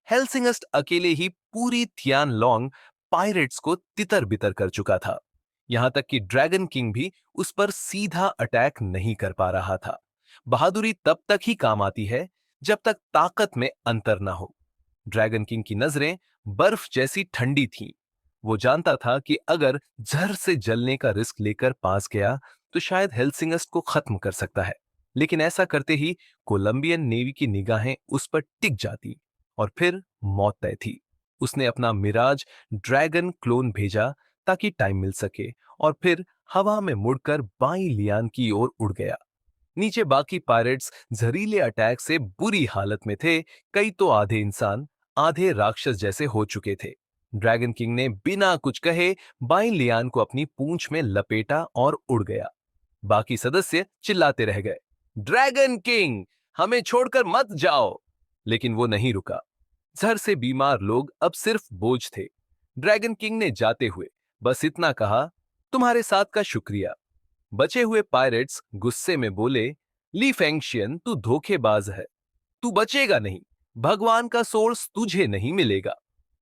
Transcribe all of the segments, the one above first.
हेल्सिंगस्ट अकेले ही पूरी थियान लोंग पायरेट्स को तितर बितर कर चुका था। यहां तक कि ड्रैगन किंग भी उस पर सीधा अटैक नहीं कर पा रहा था। बहादुरी तब तक ही काम आती है जब तक ताकत में अंतर ना हो। ड्रैगन किंग की नजरें बर्फ जैसी ठंडी थीं। वो जानता था कि अगर जहर से जलने का रिस्क लेकर पास गया तो शायद हेल्सिंगस्ट को खत्म कर सकता है। लेकिन ऐसा करते ही कोलंबियन नेवी की निगाहें उस पर टिक जाती और फिर मौत तय थी। उसने अपना मिराज ड्रैगन क्लोन भेजा ताकि टाइम मिल सके और फिर हवा में मुड़कर बाई लियान की ओर उड़ गया। नीचे बाकी पायरेट्स जहरीले अटैक से बुरी हालत में थे। कई तो आधे इंसान आधे राक्षस जैसे हो चुके थे। ड्रैगन किंग ने बिना कुछ कहे बाई लियान को अपनी पूंछ में लपेटा और उड़ गया। बाकी सदस्य चिल्लाते रह गए, ड्रैगन किंग, हमें छोड़कर मत जाओ। लेकिन वो नहीं रुका। जहर से बीमार लोग अब सिर्फ बोझ थे। ड्रैगन किंग ने जाते हुए बस इतना कहा, तुम्हारे साथ का शुक्रिया। बचे हुए पायरेट्स गुस्से में बोले, ली फेंगशियन, तू धोखेबाज है, तू बचेगा नहीं, भगवान का सोर्स तुझे नहीं मिलेगा।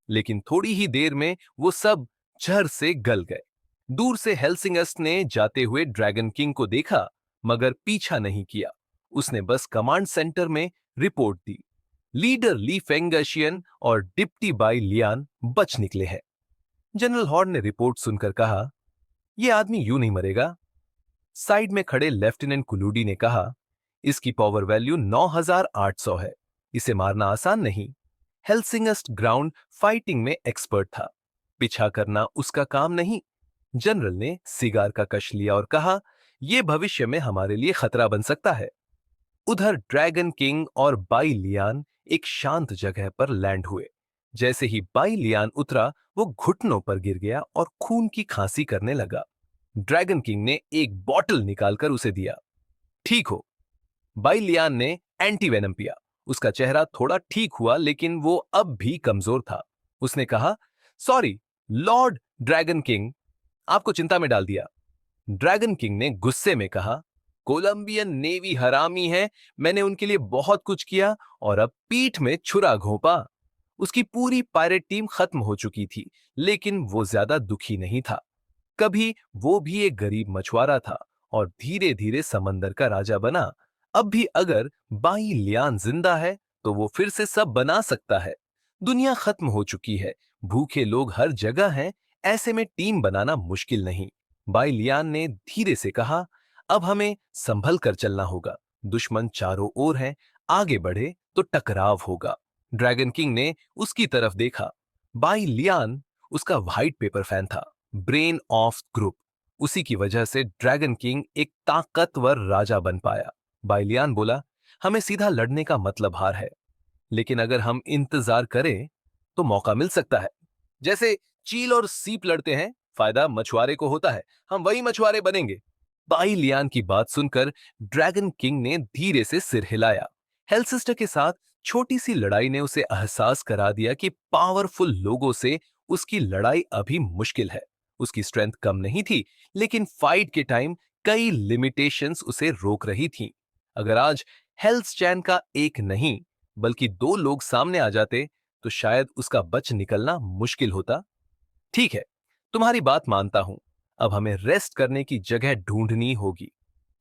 लेकिन थोड़ी ही देर में वो सब जहर से गल गए। दूर से हेल्सिंगस्ट ने जाते हुए ड्रैगन किंग को देखा, मगर पीछा नहीं किया। उसने बस कमांड सेंटर में रिपोर्ट दी, लीडर ली फेंगशियन और डिप्टी बाई लियान बच निकले हैं। जनरल हॉर्न ने रिपोर्ट सुनकर कहा, यह आदमी यूं नहीं मरेगा। साइड में खड़े लेफ्टिनेंट कुलूडी ने कहा, इसकी पावर वैल्यू 9800 है, इसे मारना आसान नहीं। हेल्सिंगस्ट ग्राउंड फाइटिंग में एक्सपर्ट था, पीछा करना उसका काम नहीं। जनरल ने सिगार का कश लिया और कहा, यह भविष्य में हमारे लिए खतरा बन सकता है। उधर ड्रैगन किंग और बाई लियान एक शांत जगह पर लैंड हुए। जैसे ही बाई लियान उतरा वो घुटनों पर गिर गया और खून की खांसी करने लगा। ड्रैगन किंग ने एक बॉटल निकालकर उसे दिया। ठीक हो। बाई लियान ने एंटी वेनम पिया। उसका चेहरा थोड़ा ठीक हुआ, लेकिन वो अब भी कमजोर था। उसने कहा, सॉरी लॉर्ड ड्रैगन किंग, आपको चिंता में डाल दिया। ड्रैगन किंग ने गुस्से में कहा, कोलंबियन नेवी हरामी है, मैंने उनके लिए बहुत कुछ किया और अब पीठ में छुरा घोंपा। उसकी पूरी पायरेट टीम खत्म हो चुकी थी, लेकिन वो ज्यादा दुखी नहीं था। कभी वो भी एक गरीब मछुआरा था और धीरे धीरे समंदर का राजा बना। अब भी अगर बाई लियान जिंदा है तो वो फिर से सब बना सकता है। दुनिया खत्म हो चुकी है, भूखे लोग हर जगह हैं, ऐसे में टीम बनाना मुश्किल नहीं। बाई लियान ने धीरे से कहा, अब हमें संभल कर चलना होगा, दुश्मन चारों ओर हैं, आगे बढ़े तो टकराव होगा। ड्रैगन किंग ने उसकी तरफ देखा। बाई लियान उसका व्हाइट पेपर फैन था, ब्रेन ऑफ ग्रुप। उसी की वजह से ड्रैगन किंग एक ताकतवर राजा बन पाया। बाइलियान बोला, हमें सीधा लड़ने का मतलब हार है, लेकिन अगर हम इंतजार करें तो मौका मिल सकता है। जैसे चील और सीप लड़ते हैं, फायदा मछुआरे को होता है, हम वही मछुआरे बनेंगे। बाइलियान की बात सुनकर ड्रैगन किंग ने धीरे से सिर हिलाया। हेलसिस्टर के साथ छोटी सी लड़ाई ने उसे एहसास करा दिया कि पावरफुल लोगों से उसकी लड़ाई अभी मुश्किल है। उसकी स्ट्रेंथ कम नहीं थी, लेकिन फाइट के टाइम कई लिमिटेशंस उसे रोक रही थीं। अगर आज हेल्स चैन का एक नहीं बल्कि दो लोग सामने आ जाते तो शायद उसका बच निकलना मुश्किल होता। ठीक है, तुम्हारी बात मानता हूं, अब हमें रेस्ट करने की जगह ढूंढनी होगी।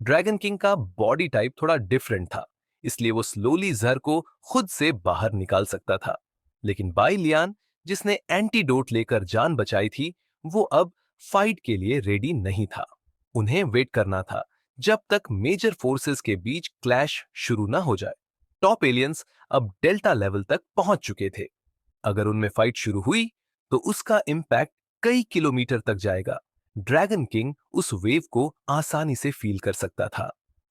ड्रैगन किंग का बॉडी टाइप थोड़ा डिफरेंट था, इसलिए वो स्लोली जहर को खुद से बाहर निकाल सकता था। लेकिन बाई लियान, जिसने एंटीडोट लेकर जान बचाई थी, वो अब फाइट के लिए रेडी नहीं था। उन्हें वेट करना था जब तक मेजर फोर्सेस के बीच क्लैश शुरू ना हो जाए। टॉप एलियंस अब डेल्टा लेवल तक पहुंच चुके थे। अगर उनमें फाइट शुरू हुई तो उसका इंपैक्ट कई किलोमीटर तक जाएगा। ड्रैगन किंग उस वेव को आसानी से फील कर सकता था।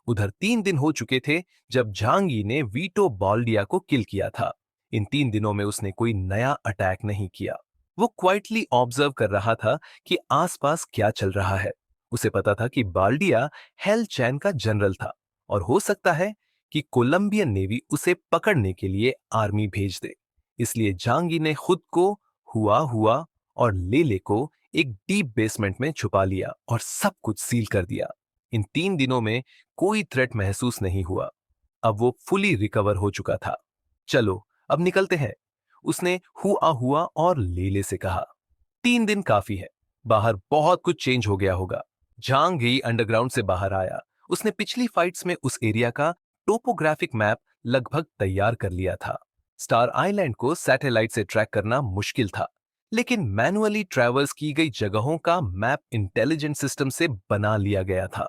उधर 3 दिन हो चुके थे जब झांगी ने वीटो बॉल्डिया को किल किया था। इन 3 दिनों में उसने कोई नया अटैक नहीं किया। वो क्वाइटली ऑब्जर्व कर रहा था कि आसपास क्या चल रहा है। उसे पता था कि बाल्डिया हेल चैन का जनरल था और हो सकता है कि कोलंबियन नेवी उसे पकड़ने के लिए आर्मी भेज दे। इसलिए जांगी ने खुद को हुआ हुआ और लेले को एक डीप बेसमेंट में छुपा लिया और सब कुछ सील कर दिया। इन 3 दिनों में कोई थ्रेट महसूस नहीं हुआ। अब वो फुली रिकवर हो चुका था। चलो अब निकलते हैं। उसने हुआ हुआ और लेले से कहा। 3 दिन काफी है, बाहर बहुत कुछ चेंज हो गया होगा। झांग ही अंडरग्राउंड से बाहर आया। उसने पिछली फाइट्स में उस एरिया का टोपोग्राफिक मैप लगभग तैयार कर लिया था। स्टार आइलैंड को सैटेलाइट से ट्रैक करना मुश्किल था, लेकिन मैनुअली ट्रैवर्स की गई जगहों का मैप इंटेलिजेंट सिस्टम से बना लिया गया था।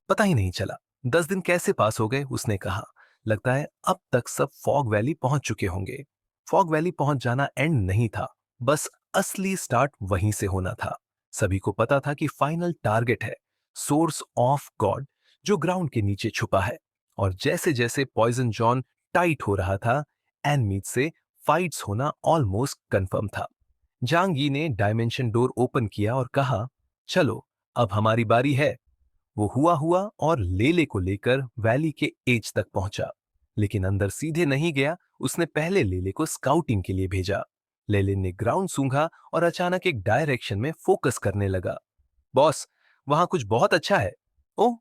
पता ही नहीं चला 10 दिन कैसे पास हो गए। उसने कहा, लगता है अब तक सब फॉग वैली पहुंच चुके होंगे। फॉग वैली पहुंच जाना एंड नहीं था, बस असली स्टार्ट वहीं से होना था। सभी को पता था कि फाइनल टारगेट है सोर्स ऑफ गॉड, जो ग्राउंड के नीचे छुपा है। और जैसे जैसे पॉइजन जॉन टाइट हो रहा था, एनमीज से फाइट्स होना ऑलमोस्ट कंफर्म था। जांग यी ने डायमेंशन डोर ओपन किया और कहा, चलो अब हमारी बारी है। वो हुआ हुआ और लेले को लेकर वैली के एज तक पहुंचा, लेकिन अंदर सीधे नहीं गया। उसने पहले लेले को स्काउटिंग के लिए भेजा। लेले ने ग्राउंड सूंघा और अचानक एक डायरेक्शन में फोकस करने लगा। बॉस, वहां कुछ बहुत अच्छा है। ओह,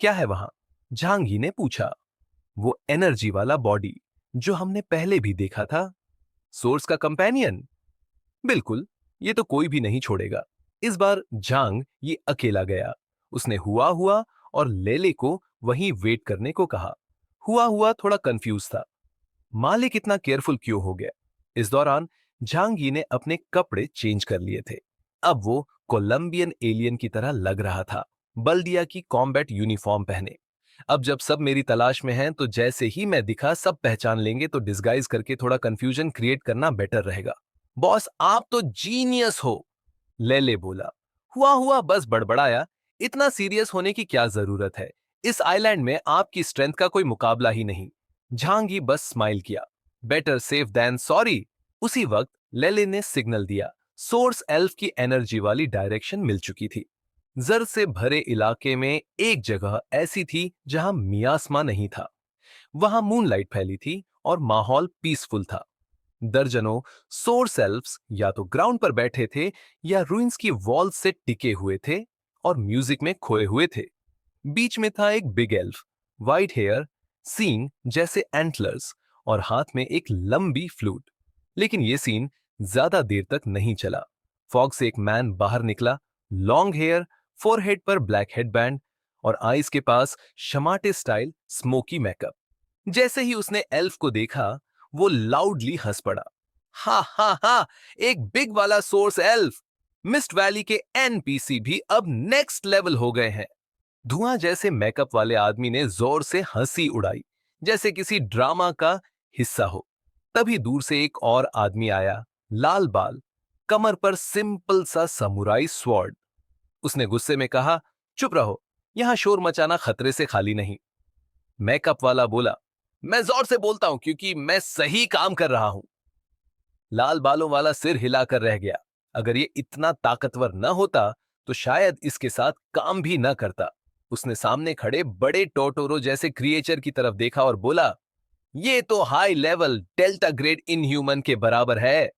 क्या है वहां? झांगी ने पूछा। वो एनर्जी वाला बॉडी जो हमने पहले भी देखा था, सोर्स का कंपेनियन। बिल्कुल, ये तो कोई भी नहीं छोड़ेगा। इस बार झांग ये अकेला गया। उसने हुआ हुआ और लेले को वहीं वेट करने को कहा। हुआ हुआ थोड़ा कंफ्यूज था, मालिक इतना केयरफुल क्यों हो गया। इस दौरान झांगी ने अपने कपड़े चेंज कर लिए थे। अब वो कोलंबियन एलियन की तरह लग रहा था, बल्दिया की कॉम्बैट यूनिफॉर्म पहने। अब जब सब मेरी तलाश में हैं, तो जैसे ही मैं दिखा सब पहचान लेंगे, तो डिस्गाइज करके थोड़ा कंफ्यूजन क्रिएट करना बेटर रहेगा। बॉस, आप तो जीनियस हो, लेले बोला। हुआ हुआ बस बड़बड़ाया, इतना सीरियस होने की क्या जरूरत है, इस आइलैंड में आपकी स्ट्रेंथ का कोई मुकाबला ही नहीं। झांगी बस स्माइल किया, बेटर सेफ देन सॉरी। उसी वक्त लेले ने सिग्नल दिया। सोर्स एल्फ की एनर्जी वाली डायरेक्शन मिल चुकी थी। जर से भरे इलाके में एक जगह ऐसी थी जहां मियास्मा नहीं था। वहां मूनलाइट फैली थी और माहौल पीसफुल था। दर्जनों सोर्स एल्व्स या तो ग्राउंड पर बैठे थे या रूइंस की वॉल से टिके हुए थे और म्यूजिक में खोए हुए थे। बीच में था एक बिग एल्फ, वाइट हेयर, सींग जैसे एंटलर्स और हाथ में एक लंबी फ्लूट। लेकिन यह सीन ज्यादा देर तक नहीं चला। फॉग से एक मैन बाहर निकला, लॉन्ग हेयर, फोरहेड पर ब्लैक हेडबैंड और आईज के पास शमाटे स्टाइल स्मोकी मेकअप। जैसे ही उसने एल्फ को देखा, वो लाउडली हंस पड़ा। हा हा हा, एक बिग वाला सोर्स एल्फ। मिस्ट वैली के एनपीसी भी अब नेक्स्ट लेवल हो गए हैं। धुआं जैसे मेकअप वाले आदमी ने जोर से हंसी उड़ाई, जैसे किसी ड्रामा का हिस्सा हो। तभी दूर से एक और आदमी आया, लाल बाल, कमर पर सिंपल सा समुराई स्वॉर्ड। उसने गुस्से में कहा, चुप रहो, यहां शोर मचाना खतरे से खाली नहीं। मेकअप वाला बोला, मैं जोर से बोलता हूं क्योंकि मैं सही काम कर रहा हूं। लाल बालों वाला सिर हिलाकर रह गया। अगर ये इतना ताकतवर न होता तो शायद इसके साथ काम भी न करता। उसने सामने खड़े बड़े टोटोरो जैसे क्रिएचर की तरफ देखा और बोला, ये तो high level delta grade inhuman के बराबर है।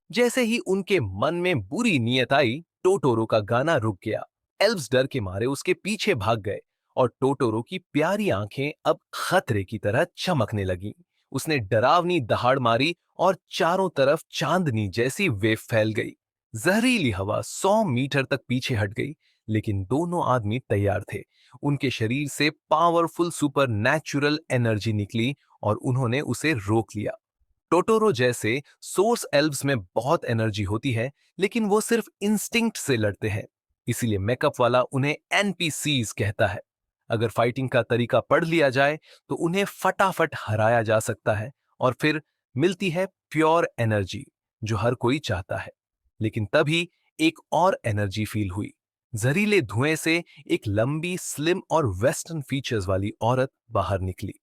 जैसे ही उनके मन में बुरी नीयत आई, टोटोरो का गाना रुक गया। एल्व्स डर के मारे उसके पीछे भाग गए और टोटोरो की प्यारी आंखें अब खतरे की तरह चमकने लगीं। उसने डरावनी दहाड़ मारी और चारों तरफ चांदनी जैसी वेव फैल गई। जहरीली हवा 100 मीटर तक पीछे हट गई, लेकिन दोनों आदमी तैयार थे। उनके शरीर से पावरफुल सुपर नेचुरल एनर्जी निकली और उन्होंने उसे रोक लिया। टोटोरो जैसे सोर्स एल्व्स में बहुत एनर्जी होती है, लेकिन वो सिर्फ इंस्टिंक्ट से लड़ते हैं। इसीलिए मेकअप वाला उन्हें एनपीसीज कहता है। अगर फाइटिंग का तरीका पढ़ लिया जाए तो उन्हें फटाफट हराया जा सकता है और फिर मिलती है प्योर एनर्जी जो हर कोई चाहता है। लेकिन तभी एक और एनर्जी फील हुई। जहरीले धुएं से एक लंबी, स्लिम और वेस्टर्न फीचर्स वाली औरत बाहर निकली।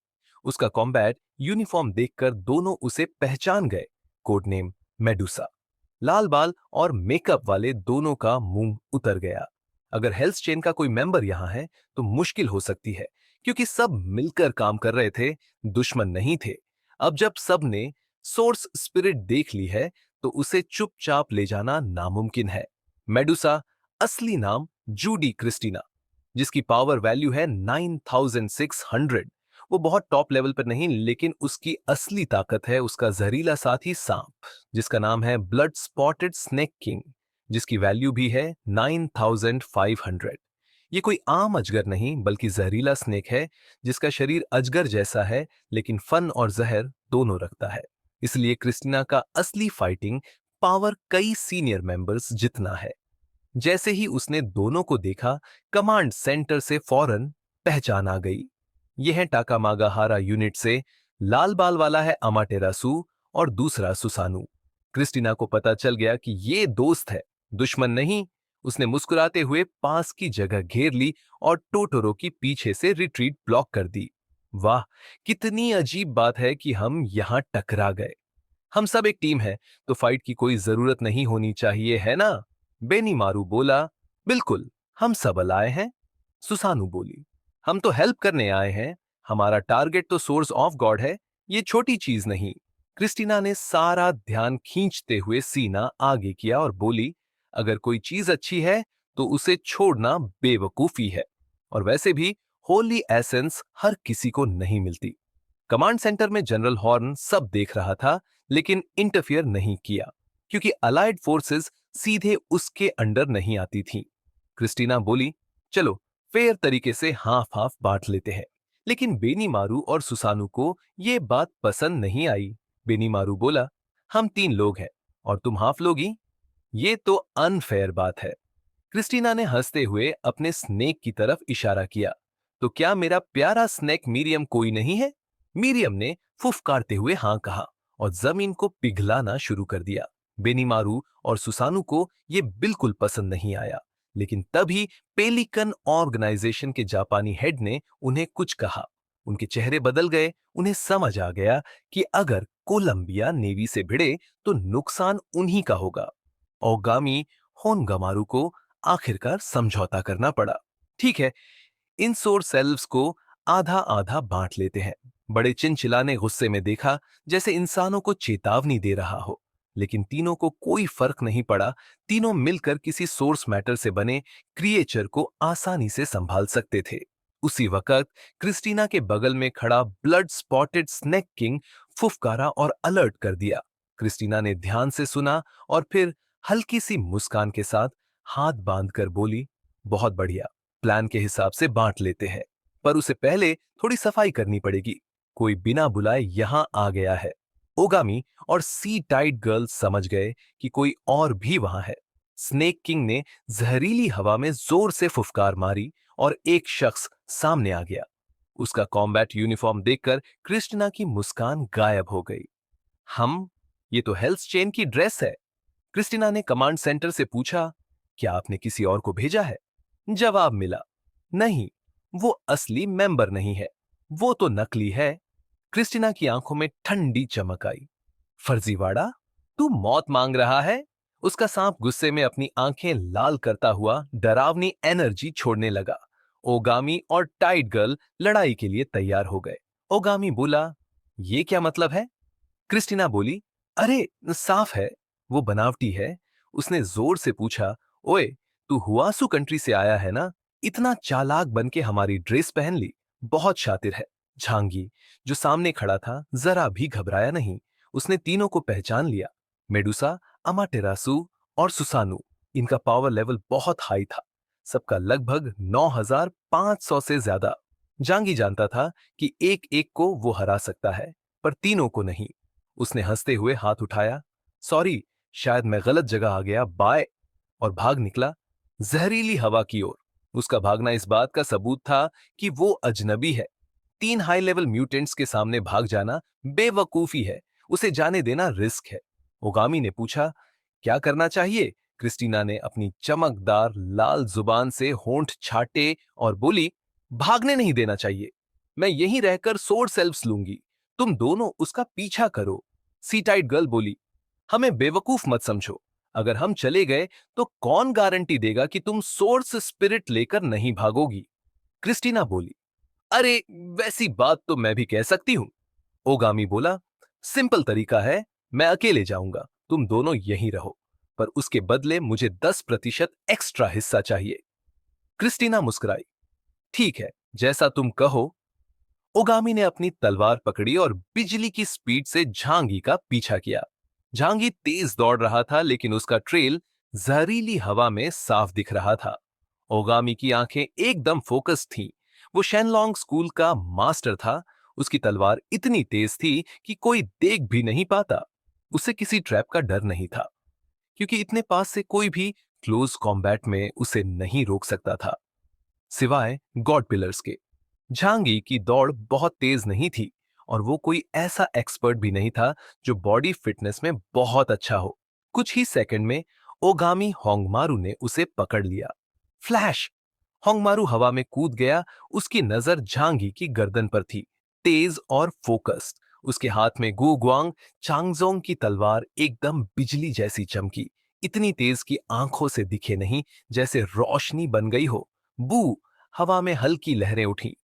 उसका कॉम्बैट यूनिफॉर्म देखकर दोनों उसे पहचान गए। Code name Medusa. लाल बाल और मेकअप वाले दोनों का मुंह उतर गया। अगर हेल्थ चेन का कोई मेंबर यहां है तो मुश्किल हो सकती है, क्योंकि सब मिलकर काम कर रहे थे, दुश्मन नहीं थे। अब जब सब ने सोर्स स्पिरिट देख ली है तो उसे चुपचाप ले जाना नामुमकिन है। मेडुसा, असली नाम जूडी क्रिस्टीना, जिसकी पावर वैल्यू है 9600। वो बहुत टॉप लेवल पर नहीं, लेकिन उसकी असली ताकत है उसका जहरीला साथी सांप, जिसका नाम है ब्लड स्पॉटेड स्नेक किंग, जिसकी वैल्यू भी है 9500। ये कोई आम अजगर नहीं बल्कि जहरीला स्नेक है, जिसका शरीर अजगर जैसा है लेकिन फन और जहर दोनों रखता है। इसलिए क्रिस्टीना का असली फाइटिंग पावर कई सीनियर मेंबर्स जितना है। जैसे ही उसने दोनों को देखा, कमांड सेंटर से फौरन पहचान आ गई। यह है टाकामागाहारा यूनिट से, लाल बाल वाला है अमाटेरासु और दूसरा सुसानु। क्रिस्टीना को पता चल गया कि ये दोस्त है, दुश्मन नहीं। उसने मुस्कुराते हुए पास की जगह घेर ली और टोटोरो की पीछे से रिट्रीट ब्लॉक कर दी। वाह, कितनी अजीब बात है कि हम यहां टकरा गए। हम सब एक टीम है, तो फाइट की कोई जरूरत नहीं होनी चाहिए, है ना? बेनीमारू बोला। बिल्कुल, हम सबल आए हैं। सुसानु बोली। हम तो हेल्प करने आए हैं। हमारा टारगेट तो सोर्स ऑफ गॉड है, ये छोटी चीज नहीं। क्रिस्टीना ने सारा ध्यान खींचते हुए सीना आगे किया और बोली, अगर कोई चीज अच्छी है तो उसे छोड़ना बेवकूफी है। और वैसे भी होली एसेंस हर किसी को नहीं मिलती। कमांड सेंटर में जनरल हॉर्न सब देख रहा था, लेकिन इंटरफियर नहीं किया, क्योंकि अलाइड फोर्सेस सीधे उसके अंडर नहीं आती थीं। क्रिस्टीना बोली, चलो फेयर तरीके से हाफ हाफ बांट लेते हैं। लेकिन बेनीमारू और सुसानु को यह बात पसंद नहीं आई। बेनीमारू बोला, हम 3 लोग हैं और तुम हाफ लोगी, ये तो अनफेयर बात है। क्रिस्टीना ने हंसते हुए अपने स्नेक की तरफ इशारा किया, तो क्या मेरा प्यारा स्नेक मीरियम कोई नहीं है? मीरियम ने फुफकारते हुए हां कहा और जमीन को पिघलाना शुरू कर दिया। बेनीमारू और सुसानु को यह बिल्कुल पसंद नहीं आया, लेकिन तभी पेलिकन ऑर्गेनाइजेशन के जापानी हेड ने उन्हें कुछ कहा। उनके चेहरे बदल गए। उन्हें समझ आ गया कि अगर कोलंबिया नेवी से भिड़े तो नुकसान उन्हीं का होगा। ओगामी होनगमारू को आखिरकार समझौता करना पड़ा। ठीक है, इन सोर सेल्व्स को आधा आधा बांट लेते हैं। बड़े चिंचिला ने गुस्से में देखा, जैसे इंसानों को चेतावनी दे रहा हो। लेकिन तीनों को कोई फर्क नहीं पड़ा। तीनों मिलकर किसी सोर्स मैटर से बने क्रिएचर को आसानी से संभाल सकते थे। उसी वक्त क्रिस्टीना के बगल में खड़ा ब्लड स्पॉटेड स्नेक किंग फुफकारा और अलर्ट कर दिया। क्रिस्टीना ने ध्यान से सुना और फिर हल्की सी मुस्कान के साथ हाथ बांधकर बोली, बहुत बढ़िया, प्लान के हिसाब से बांट लेते हैं, पर उसे पहले थोड़ी सफाई करनी पड़ेगी। कोई बिना बुलाए यहां आ गया है। ओगामी और सी टाइड गर्ल समझ गए कि कोई और भी वहां है। स्नेक किंग ने जहरीली हवा में जोर से फुफकार मारी और एक शख्स सामने आ गया। उसका कॉम्बैट यूनिफॉर्म देखकर क्रिस्टिना की मुस्कान गायब हो गई। हम, ये तो हेल्थ चेन की ड्रेस है। क्रिस्टिना ने कमांड सेंटर से पूछा, क्या आपने किसी और को भेजा है? जवाब मिला, नहीं, वो असली मेंबर नहीं है, वो तो नकली है। क्रिस्टिना की आंखों में ठंडी चमक आई। फर्जीवाड़ा, तू मौत मांग रहा है? उसका सांप गुस्से में अपनी आंखें लाल करता हुआ डरावनी एनर्जी छोड़ने लगा। ओगामी और टाइड गर्ल लड़ाई के लिए तैयार हो गए। ओगामी बोला, ये क्या मतलब है? क्रिस्टिना बोली, अरे साफ है, वो बनावटी है। उसने जोर से पूछा, ओए, तू हुआसू कंट्री से आया है ना? इतना चालाक बन के हमारी ड्रेस पहन ली, बहुत शातिर है। झांगी, जो सामने खड़ा था, जरा भी घबराया नहीं। उसने तीनों को पहचान लिया, मेडुसा, अमाटेरासु और सुसानु। इनका पावर लेवल बहुत हाई था, सबका लगभग 9500 से ज्यादा। जांगी जानता था कि एक एक को वो हरा सकता है, पर तीनों को नहीं। उसने हंसते हुए हाथ उठाया, सॉरी, शायद मैं गलत जगह आ गया, बाय, और भाग निकला जहरीली हवा की ओर। उसका भागना इस बात का सबूत था कि वो अजनबी है। 3 हाई लेवल म्यूटेंट्स के सामने भाग जाना बेवकूफी है, उसे जाने देना रिस्क है। ओगामी ने पूछा, क्या करना चाहिए? क्रिस्टीना ने अपनी चमकदार लाल जुबान से होंठ छाटे और बोली, भागने नहीं देना चाहिए। मैं यहीं रहकर सोर्ड सेल्व्स लूंगी, तुम दोनों उसका पीछा करो। सीटाइट गर्ल बोली, हमें बेवकूफ मत समझो। अगर हम चले गए तो कौन गारंटी देगा कि तुम सोर्स स्पिरिट लेकर नहीं भागोगी? क्रिस्टीना बोली, अरे वैसी बात तो मैं भी कह सकती हूं। ओगामी बोला, सिंपल तरीका है, मैं अकेले जाऊंगा, तुम दोनों यहीं रहो, पर उसके बदले मुझे 10% एक्स्ट्रा हिस्सा चाहिए। क्रिस्टीना मुस्कुराई, ठीक है, जैसा तुम कहो। ओगामी ने अपनी तलवार पकड़ी और बिजली की स्पीड से झांगी का पीछा किया। झांगी तेज दौड़ रहा था, लेकिन उसका ट्रेल जहरीली हवा में साफ दिख रहा था। ओगामी की आंखें एकदम फोकस थीं। वो शेनलॉन्ग स्कूल का मास्टर था। उसकी तलवार इतनी तेज थी कि कोई देख भी नहीं पाता। उसे किसी ट्रैप का डर नहीं था, क्योंकि इतने पास से कोई भी क्लोज कॉम्बैट में उसे नहीं रोक सकता था, सिवाय गॉड पिलर्स के। झांगी की दौड़ बहुत तेज नहीं थी, और वो कोई ऐसा एक्सपर्ट भी नहीं था जो बॉडी फिटनेस में बहुत अच्छा हो। कुछ ही सेकंड में ओगामी होंगमारू ने उसे पकड़ लिया। फ्लैश! होंगमारू हवा में कूद गया। उसकी नजर झांगी की गर्दन पर थी, तेज और फोकस्ड। उसके हाथ में गु गुआंग चांगजोंग की तलवार एकदम बिजली जैसी चमकी, इतनी तेज कि आंखों से दिखे नहीं, जैसे रोशनी बन गई हो। बू! हवा में हल्की लहरें उठी।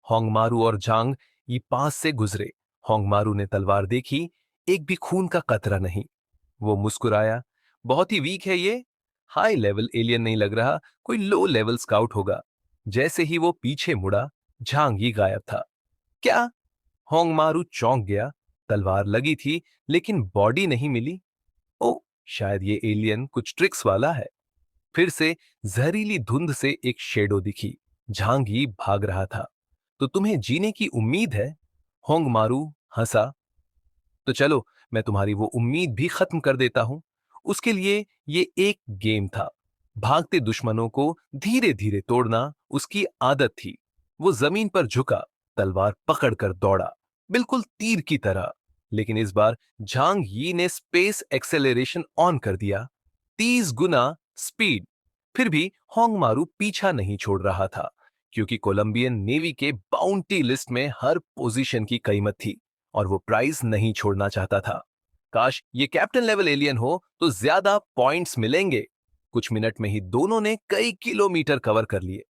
होंगमारू और झांग ये पास से गुजरे। होंगमारू ने तलवार देखी, एक भी खून का कतरा नहीं। वो मुस्कुराया। बहुत ही वीक है ये। हाई लेवल एलियन नहीं लग रहा, कोई लो लेवल स्काउट होगा। जैसे ही वो पीछे मुड़ा, झांग ही गायब था। क्या? होंगमारू चौंक गया। तलवार लगी थी, लेकिन बॉडी नहीं मिली। ओ, शायद ये एलियन कुछ ट्रिक्स वाला है। फिर से जहरीली धुंध से एक शेडो दिखी। झांगी भाग रहा था। तो तुम्हें जीने की उम्मीद है? होंगमारू हंसा। तो चलो, मैं तुम्हारी वो उम्मीद भी खत्म कर देता हूं। उसके लिए ये एक गेम था। भागते दुश्मनों को धीरे धीरे तोड़ना उसकी आदत थी। वो जमीन पर झुका, तलवार पकड़कर दौड़ा, बिल्कुल तीर की तरह। लेकिन इस बार झांग यी ने स्पेस एक्सेलरेशन ऑन कर दिया। 30 गुना स्पीड। फिर भी होंगमारू पीछा नहीं छोड़ रहा था, क्योंकि कोलंबियन नेवी के बाउंटी लिस्ट में हर पोजीशन की कीमत थी, और वो प्राइस नहीं छोड़ना चाहता था। काश ये कैप्टन लेवल एलियन हो तो ज्यादा पॉइंट्स मिलेंगे। कुछ मिनट में ही दोनों ने कई किलोमीटर कवर कर लिए।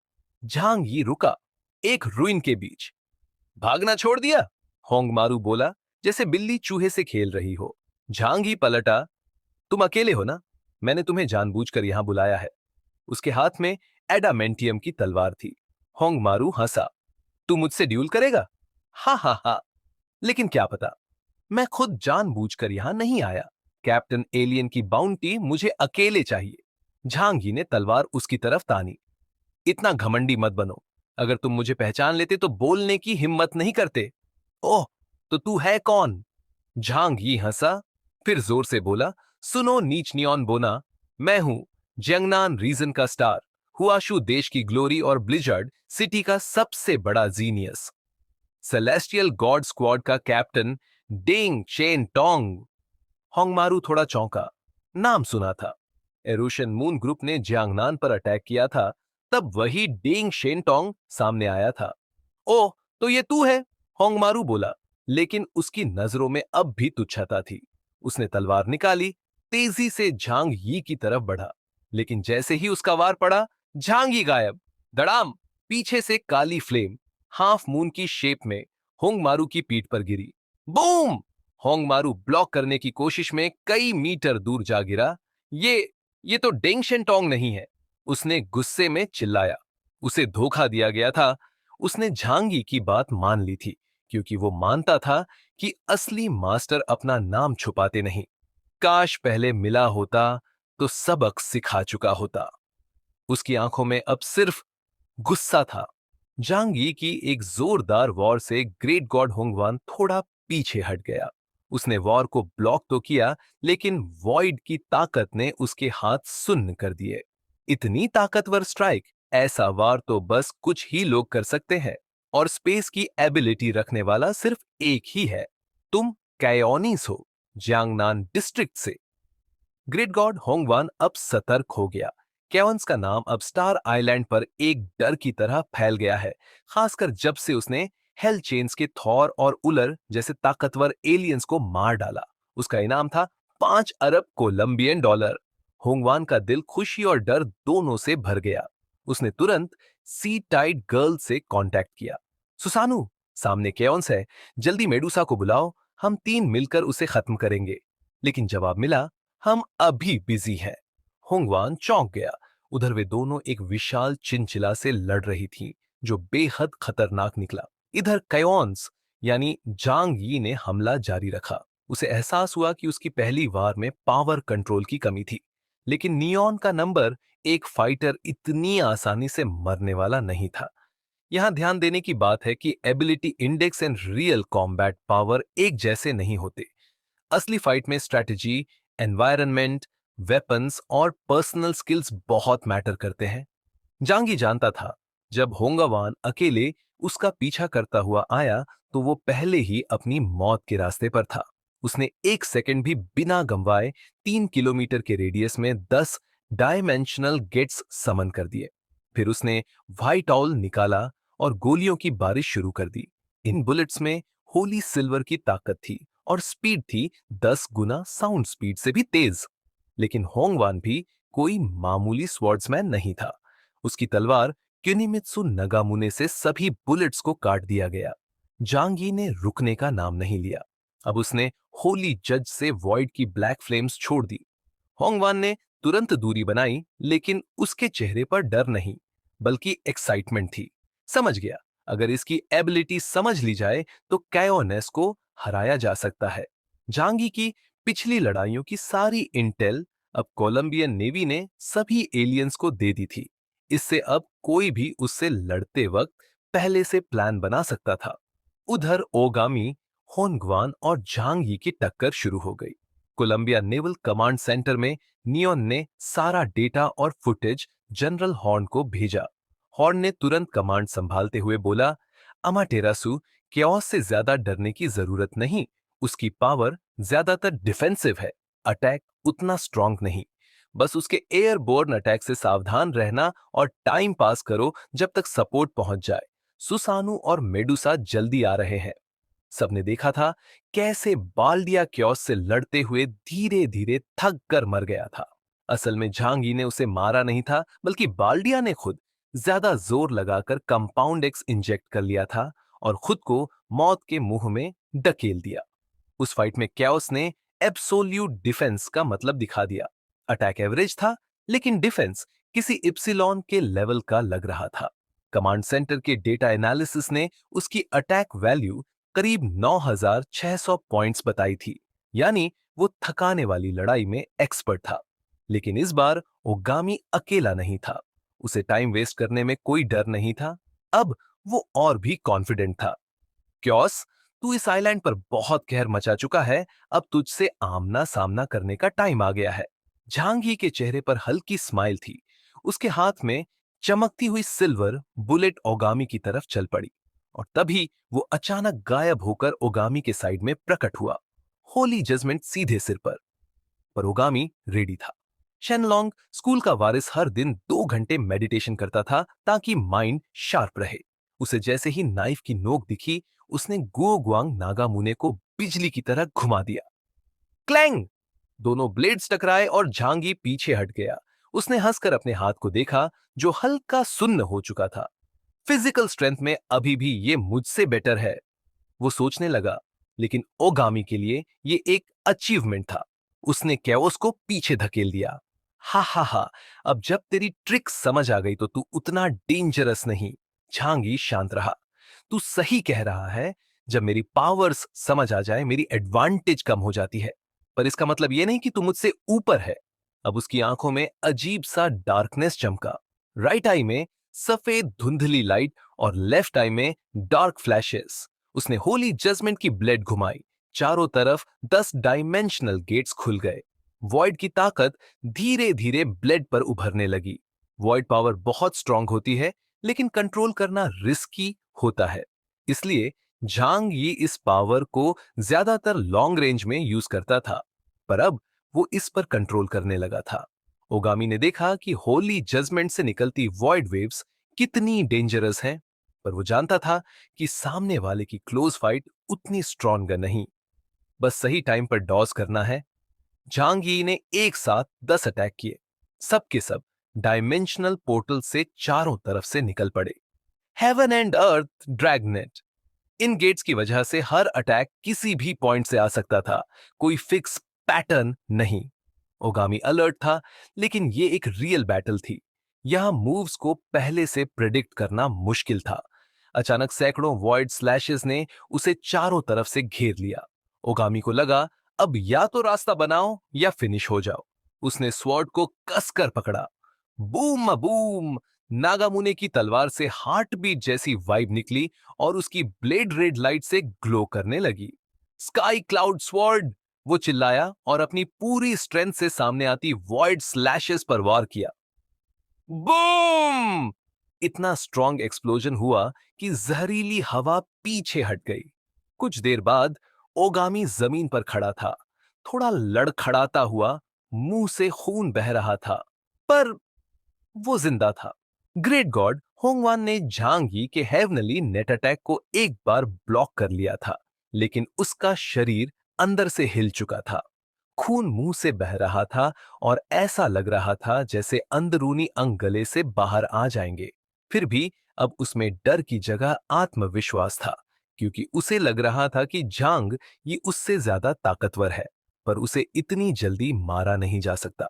झांग यी रुका, एक रुइन के बीच। भागना छोड़ दिया? होंगमारू बोला, जैसे बिल्ली चूहे से खेल रही हो। झांग ही पलटा। तुम अकेले हो ना? मैंने तुम्हें जानबूझकर यहां बुलाया है। उसके हाथ में एडामेंटियम की तलवार थी। होंगमारू हंसा। तू मुझसे ड्यूल करेगा? हा हा हा। लेकिन क्या पता, मैं खुद जानबूझकर यहां नहीं आया। कैप्टन एलियन की बाउंटी मुझे अकेले चाहिए। झांगी ने तलवार उसकी तरफ तानी। इतना घमंडी मत बनो। अगर तुम मुझे पहचान लेते तो बोलने की हिम्मत नहीं करते। ओह, तो तू है कौन? झांग ही हंसा, फिर जोर से बोला, सुनो नीच नियॉन बोना, मैं हूं जंगनान रीजन का स्टार, हुआशु देश की ग्लोरी और ब्लिजर्ड सिटी का सबसे बड़ा जीनियस, सेलेस्टियल गॉड स्क्वाड का कैप्टन डेंग चेन टोंग। होंगमारू थोड़ा चौंका। नाम सुना था। एरोशन मून ग्रुप ने जियांगनान पर अटैक किया था, तब वही डेंग शेनटोंग सामने आया था। ओह, तो ये तू है? होंगमारू बोला, लेकिन उसकी नजरों में अब भी तुच्छता थी। उसने तलवार निकाली, तेजी से झांग यी की तरफ बढ़ा, लेकिन जैसे ही उसका वार पड़ा, झांग यी गायब। धड़ाम! पीछे से काली फ्लेम हाफ मून की शेप में होंगमारू की पीठ पर गिरी। बूम! होंगमारू ब्लॉक करने की कोशिश में कई मीटर दूर जा गिरा। ये तो डेंग शेनटोंग नहीं है। उसने गुस्से में चिल्लाया। उसे धोखा दिया गया था। उसने झांगी की बात मान ली थी, क्योंकि वो मानता था कि असली मास्टर अपना नाम छुपाते नहीं। काश पहले मिला होता तो सबक सिखा चुका होता। उसकी आंखों में अब सिर्फ गुस्सा था। जांगी की एक जोरदार वॉर से ग्रेट गॉड होंगवान थोड़ा पीछे हट गया। उसने वॉर को ब्लॉक तो किया, लेकिन वॉइड की ताकत ने उसके हाथ सुन्न कर दिए। इतनी ताकतवर स्ट्राइक, ऐसा वार तो बस कुछ ही लोग कर सकते हैं, और स्पेस की एबिलिटी रखने वाला सिर्फ एक ही है। तुम कैयोनीस हो, जियांगनान डिस्ट्रिक्ट से। ग्रेट गॉड होंगवान अब सतर्क हो गया। केवंस का नाम अब स्टार आइलैंड पर एक डर की तरह फैल गया है, खासकर जब से उसने हेल चेन्स के थॉर और उलर जैसे ताकतवर एलियंस को मार डाला। उसका इनाम था 5 अरब कोलंबियन डॉलर। होंगवान का दिल खुशी और डर दोनों से भर गया। उसने तुरंत सी टाइड गर्ल से कांटेक्ट किया। सुसानू, सामने केओन्स है, जल्दी मेडुसा को बुलाओ, हम 3 मिलकर उसे खत्म करेंगे। लेकिन जवाब मिला, हम अभी बिजी हैं। होंगवान चौंक गया। उधर वे दोनों एक विशाल चिंचिला से लड़ रही थीं, जो बेहद खतरनाक निकला। इधर कयोन्स यानी जांग यी ने हमला जारी रखा। उसे एहसास हुआ कि उसकी पहली वार में पावर कंट्रोल की कमी थी, लेकिन नियॉन का नंबर एक फाइटर इतनी आसानी से मरने वाला नहीं था। यहां ध्यान देने की बात है कि ability index and real combat power एक जैसे नहीं होते। असली फाइट में स्ट्रैटेजी, एनवायरनमेंट, वेपन्स और पर्सनल स्किल्स बहुत मैटर करते हैं। जांगी जानता था, जब होंगावान अकेले उसका पीछा करता हुआ आया तो वो पहले ही अपनी मौत के रास्ते पर था। उसने एक सेकंड भी बिना गंवाए 3 किलोमीटर के रेडियस में 10 डायमेंशनल गेट्स समन कर दिए। फिर उसने व्हाइट ऑल निकाला और गोलियों की बारिश शुरू कर दी। इन बुलेट्स में होली सिल्वर की ताकत थी और स्पीड थी 10 गुना साउंड स्पीड से भी तेज। लेकिन होंगवान भी कोई मामूली स्वॉर्ड्समैन नहीं था। उसकी तलवार क्यूनिमित्सु नगामुने से सभी बुलेट्स को काट दिया गया। जांगी ने रुकने का नाम नहीं लिया। अब उसने होली जज से वॉइड की ब्लैक फ्लेम्स छोड़ दी। होंगवान ने तुरंत दूरी बनाई, लेकिन उसके चेहरे पर डर नहीं, बल्कि एक्साइटमेंट थी। समझ गया, अगर इसकी एबिलिटी समझ ली जाए तो कैओनेस को हराया जा सकता है। जांगी की पिछली लड़ाइयों की सारी इंटेल अब कोलंबियन नेवी ने सभी एलियंस को दे दी थी। इससे अब कोई भी उससे लड़ते वक्त पहले से प्लान बना सकता था। उधर ओगामी, होनग्वान और झांगी की टक्कर शुरू हो गई। कोलंबिया नेवल कमांड सेंटर में नियोन ने सारा डेटा और फुटेज जनरल हॉर्न को भेजा। हॉर्न ने तुरंत कमांड संभालते हुए बोला, अमाटेरासु, क्योस से ज्यादा डरने की जरूरत नहीं। उसकी पावर ज्यादातर डिफेंसिव है, अटैक उतना स्ट्रांग नहीं। बस उसके एयरबोर्न अटैक से सावधान रहना और टाइम पास करो जब तक सपोर्ट पहुंच जाए। सुसानु और मेडुसा जल्दी आ रहे हैं। सबने देखा था कैसे बाल्डिया क्योस से लड़ते हुए धीरे धीरे थक कर मर गया था। असल में झांगी ने उसे मारा नहीं था, बल्कि बाल्डिया ने खुद ज्यादा जोर लगाकर कंपाउंड एक्स इंजेक्ट कर लिया था और खुद को मौत के मुंह में धकेल दिया। उस फाइट में कैओस ने एब्सोल्यूट डिफेंस का मतलब दिखा दिया। अटैक एवरेज था, लेकिन डिफेंस किसी इप्सिलॉन के लेवल का लग रहा था। कमांड सेंटर के डेटा एनालिसिस ने उसकी अटैक वैल्यू करीब 9,600 पॉइंट्स बताई थी, यानी वो थकाने वाली लड़ाई में एक्सपर्ट था। लेकिन इस बार ओगामी अकेला नहीं था। उसे टाइम वेस्ट करने में कोई डर नहीं था। अब वो और भी कॉन्फिडेंट था। क्योस, तू इस आइलैंड पर बहुत कहर मचा चुका है, अब तुझसे आमना सामना करने का टाइम आ गया है। झांगी के चेहरे पर हल्की स्माइल थी। उसके हाथ में चमकती हुई सिल्वर बुलेट ओगामी की तरफ चल पड़ी और तभी वो अचानक गायब होकर ओगामी के साइड में प्रकट हुआ। होली जजमेंट सीधे सिर पर ओगामी रेडी था। शेनलोंग स्कूल का वारिस हर दिन 2 घंटे मेडिटेशन करता था ताकि माइंड शार्प रहे। उसे जैसे ही नाइफ की नोक दिखी, उसने गुओ गुआंग नागामुने को बिजली की तरह घुमा दिया। क्लैंग! दोनों ब्लेड्स टकराए और झांगी पीछे हट गया। उसने हंसकर अपने हाथ को देखा, जो हल्का सुन्न हो चुका था। फिजिकल स्ट्रेंथ में अभी भी ये मुझसे बेटर है, वो सोचने लगा। लेकिन ओगामी के लिए ये एक अचीवमेंट था। उसने कैओस को पीछे धकेल दिया। हा हा हा, अब जब तेरी ट्रिक समझ आ गई तो तू उतना डेंजरस नहीं। झांगी शांत रहा। तू सही कह रहा है, जब मेरी पावर्स समझ आ जाए मेरी एडवांटेज कम हो जाती है। पर इसका मतलब यह नहीं कि तू मुझसे ऊपर है। अब उसकी आंखों में अजीब सा डार्कनेस चमका। राइट आई में सफेद धुंधली लाइट और लेफ्ट आई में डार्क फ्लैशेस। उसने होली जजमेंट की ब्लेड घुमाई। चारों तरफ 10 डायमेंशनल गेट्स खुल गए। वॉइड की ताकत धीरे धीरे ब्लेड पर उभरने लगी। वॉइड पावर बहुत स्ट्रांग होती है, लेकिन कंट्रोल करना रिस्की होता है। इसलिए झांग यी इस पावर को ज्यादातर लॉन्ग रेंज में यूज करता था, पर अब वो इस पर कंट्रोल करने लगा था। ओगामी ने देखा कि होली जजमेंट से निकलती वॉइड वेव्स कितनी डेंजरस हैं, पर वो जानता था कि सामने वाले की क्लोज फाइट उतनी स्ट्रॉन्ग नहीं। बस सही टाइम पर डॉज करना है। झांग यी ने एक साथ 10 अटैक किए। सब के सब डायमेंशनल पोर्टल से चारों तरफ से निकल पड़े। Heaven and earth dragnet. इन गेट्स की वजह से हर अटैक किसी भी पॉइंट से आ सकता था। कोई फिक्स पैटर्न नहीं। ओगामी अलर्ट था, लेकिन ये एक रियल बैटल थी। यहां मूव्स को पहले से प्रिडिक्ट करना मुश्किल था। अचानक सैकड़ों वॉइड स्लैशेस ने उसे चारों तरफ से घेर लिया। ओगामी को लगा अब या तो रास्ता बनाओ या फिनिश हो जाओ। उसने स्वॉर्ड को कसकर पकड़ा। Boom boom! नागामुने की तलवार से हार्ट बीट जैसी वाइब निकली और उसकी ब्लेड रेड लाइट से ग्लो करने लगी। Sky cloud sword! वो चिल्लाया और अपनी पूरी स्ट्रेंथ से सामने आती वॉइड स्लैशेस पर वार किया। बूम! इतना स्ट्रॉन्ग एक्सप्लोजन हुआ कि जहरीली हवा पीछे हट गई। कुछ देर बाद ओगामी जमीन पर खड़ा था, थोड़ा लड़खड़ाता हुआ, मुंह से खून बह रहा था, पर वो जिंदा था। ग्रेट गॉड होंगवान ने झांगी के हेवनली नेट अटैक को एक बार ब्लॉक कर लिया था, लेकिन उसका शरीर अंदर से हिल चुका था। खून मुंह से बह रहा था और ऐसा लग रहा था जैसे अंदरूनी अंग गले से बाहर आ जाएंगे। फिर भी अब उसमें डर की जगह आत्मविश्वास था, क्योंकि उसे लग रहा था कि झांग ये उससे ज्यादा ताकतवर है, पर उसे इतनी जल्दी मारा नहीं जा सकता।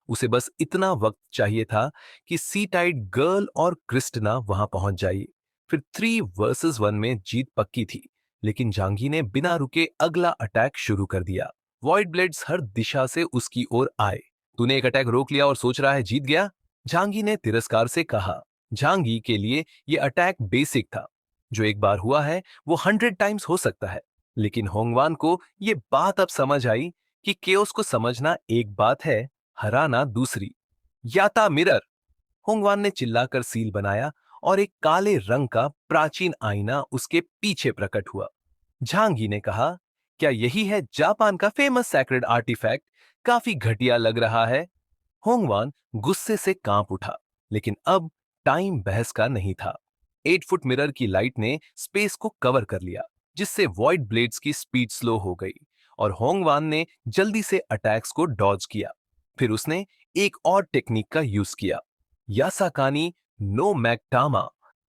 उसे बस इतना वक्त चाहिए था कि सी टाइड गर्ल और क्रिस्टना वहां पहुंच जाइए। फिर 3 वर्सेस 1 में जीत पक्की थी, लेकिन जांगी ने बिना रुके अगला अटैक शुरू कर दिया। वॉइड ब्लेड्स हर दिशा से उसकी ओर आए। तूने एक अटैक रोक लिया और सोच रहा है जीत गया? झांगी ने तिरस्कार से कहा। झांगी के लिए यह अटैक बेसिक था। जो एक बार हुआ है वो 100 टाइम्स हो सकता है। लेकिन होंगवान को ये बात अब समझ आई कि केओस को समझना एक बात है, हराना दूसरी। याता मिरर! होंगवान ने चिल्लाकर सील बनाया और एक काले रंग का प्राचीन आईना उसके पीछे प्रकट हुआ। झांगी ने कहा, क्या यही है जापान का फेमस सैक्रेड आर्टिफैक्ट? काफी घटिया लग रहा है। होंगवान गुस्से से कांप उठा, लेकिन अब टाइम बहस का नहीं था। 8 फुट मिरर की लाइट ने स्पेस को कवर कर लिया, जिससे वॉइड ब्लेड्स की स्पीड स्लो हो गई और होंगवान ने जल्दी से अटैक्स को डॉज किया। फिर उसने एक और टेक्निक का यूज किया, यासाकानी नो मैग्टामा।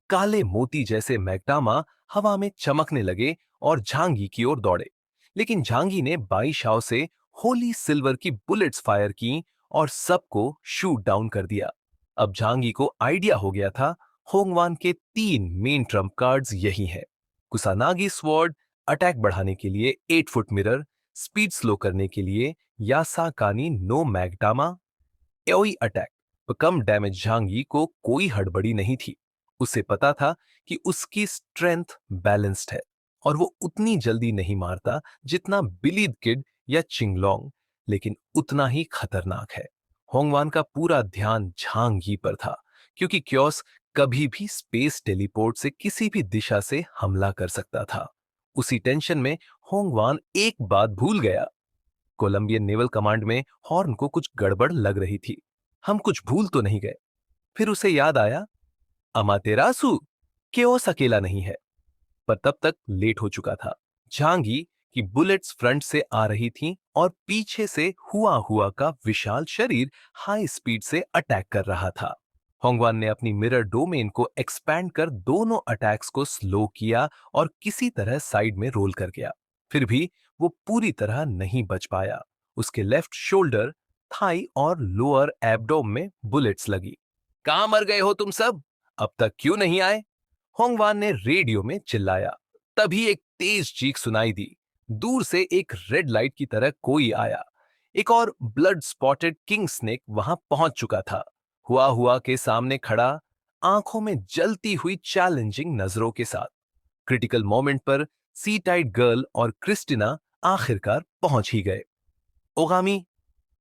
काले मोती जैसे मैग्टामा हवा में चमकने लगे और झांगी की ओर दौड़े। लेकिन झांगी ने बाईशाओ से होली सिल्वर की बुलेट्स फायर की और सबको शूट डाउन कर दिया। अब झांगी को आइडिया हो गया था, होंगवान के 3 मेन ट्रम्प कार्ड्स यही हैं। कुसानागी स्वॉर्ड अटैक बढ़ाने के लिए 8 फुट मिरर, स्पीड स्लो करने के लिए यासाकानी नो मैग्टामा। एओई अटैक पर कम डैमेज झांगी को कोई हड़बड़ी नहीं थी। उसे पता था कि उसकी स्ट्रेंथ बैलेंस्ड है और वो उतनी जल्दी नहीं मारता जितना बिलीद किड या चिंगलोंग, लेकिन उतना ही खतरनाक है। होंगवान का पूरा ध्यान झांगी पर था, क्योंकि क्योस कभी भी स्पेस टेलीपोर्ट से किसी भी दिशा से हमला कर सकता था। उसी टेंशन में होंगवान एक बात भूल गया। कोलंबियन नेवल कमांड में हॉर्न को कुछ गड़बड़ लग रही थी। हम कुछ भूल तो नहीं गए? फिर उसे याद आया, अमातेरासु, केओस अकेला नहीं है। पर तब तक लेट हो चुका था। झांगी की बुलेट्स फ्रंट से आ रही थीं और पीछे से हुआ हुआ का विशाल शरीर हाई स्पीड से अटैक कर रहा था। होंगवान ने अपनी मिरर डोमेन को एक्सपैंड कर दोनों अटैक्स को स्लो किया और किसी तरह साइड में रोल कर गया। फिर भी वो पूरी तरह नहीं बच पाया। उसके लेफ्ट शोल्डर, थाई और लोअर एब्डोम में बुलेट्स लगी। कहां मर गए हो तुम सब? अब तक क्यों नहीं आए? होंगवान ने रेडियो में चिल्लाया। तभी एक तेज चीख सुनाई दी। दूर से एक रेड लाइट की तरह कोई आया। एक और ब्लड स्पॉटेड किंग स्नेक वहां पहुंच चुका था, हुआ हुआ के सामने खड़ा, आंखों में जलती हुई चैलेंजिंग नजरों के साथ। क्रिटिकल मोमेंट पर सी टाइड गर्ल और क्रिस्टिना आखिरकार पहुंच ही गए। ओगामी!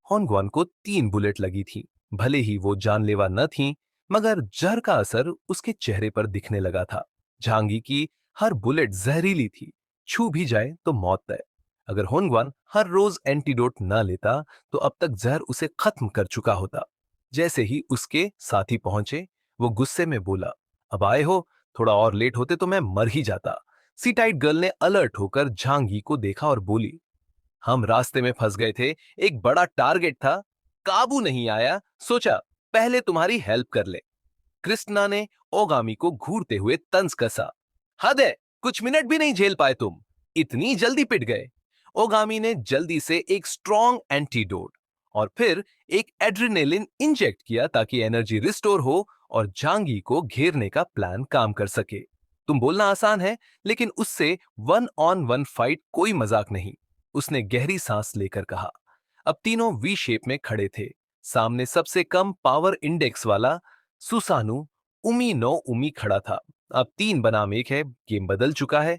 होंगवान को 3 बुलेट लगी थी। भले ही वो जानलेवा न थी, मगर जहर का असर उसके चेहरे पर दिखने लगा था। झांगी की हर बुलेट जहरीली थी, छू भी जाए तो मौत तय। अगर होंगवान हर रोज एंटीडोट न लेता तो अब तक जहर उसे खत्म कर चुका होता। जैसे ही उसके साथी पहुंचे, वो गुस्से में बोला, अब आए हो, थोड़ा और लेट होते तो मैं मर ही जाता। सी टाइट गर्ल ने अलर्ट होकर झांगी को देखा और बोली, हम रास्ते में फंस गए थे, एक बड़ा टारगेट था, काबू नहीं आया, सोचा पहले तुम्हारी हेल्प कर ले। कृष्णा ने ओगामी को घूरते हुए तंज कसा। हद है, कुछ मिनट भी नहीं झेल पाए तुम, इतनी जल्दी पिट गए। ओगामी ने जल्दी से एक स्ट्रॉन्ग एंटीडोट और फिर एक एड्रेनालिन इंजेक्ट किया ताकि एनर्जी रिस्टोर हो और झांगी को घेरने का प्लान काम कर सके। तुम बोलना आसान है, लेकिन उससे 1-on-1 फाइट कोई मजाक नहीं। उसने गहरी सांस लेकर कहा। अब तीनों वी शेप में खड़े थे। सामने सबसे कम पावर इंडेक्स वाला सुसानु उमी नो उमी खड़ा था। अब 3 बनाम 1 है, गेम बदल चुका है।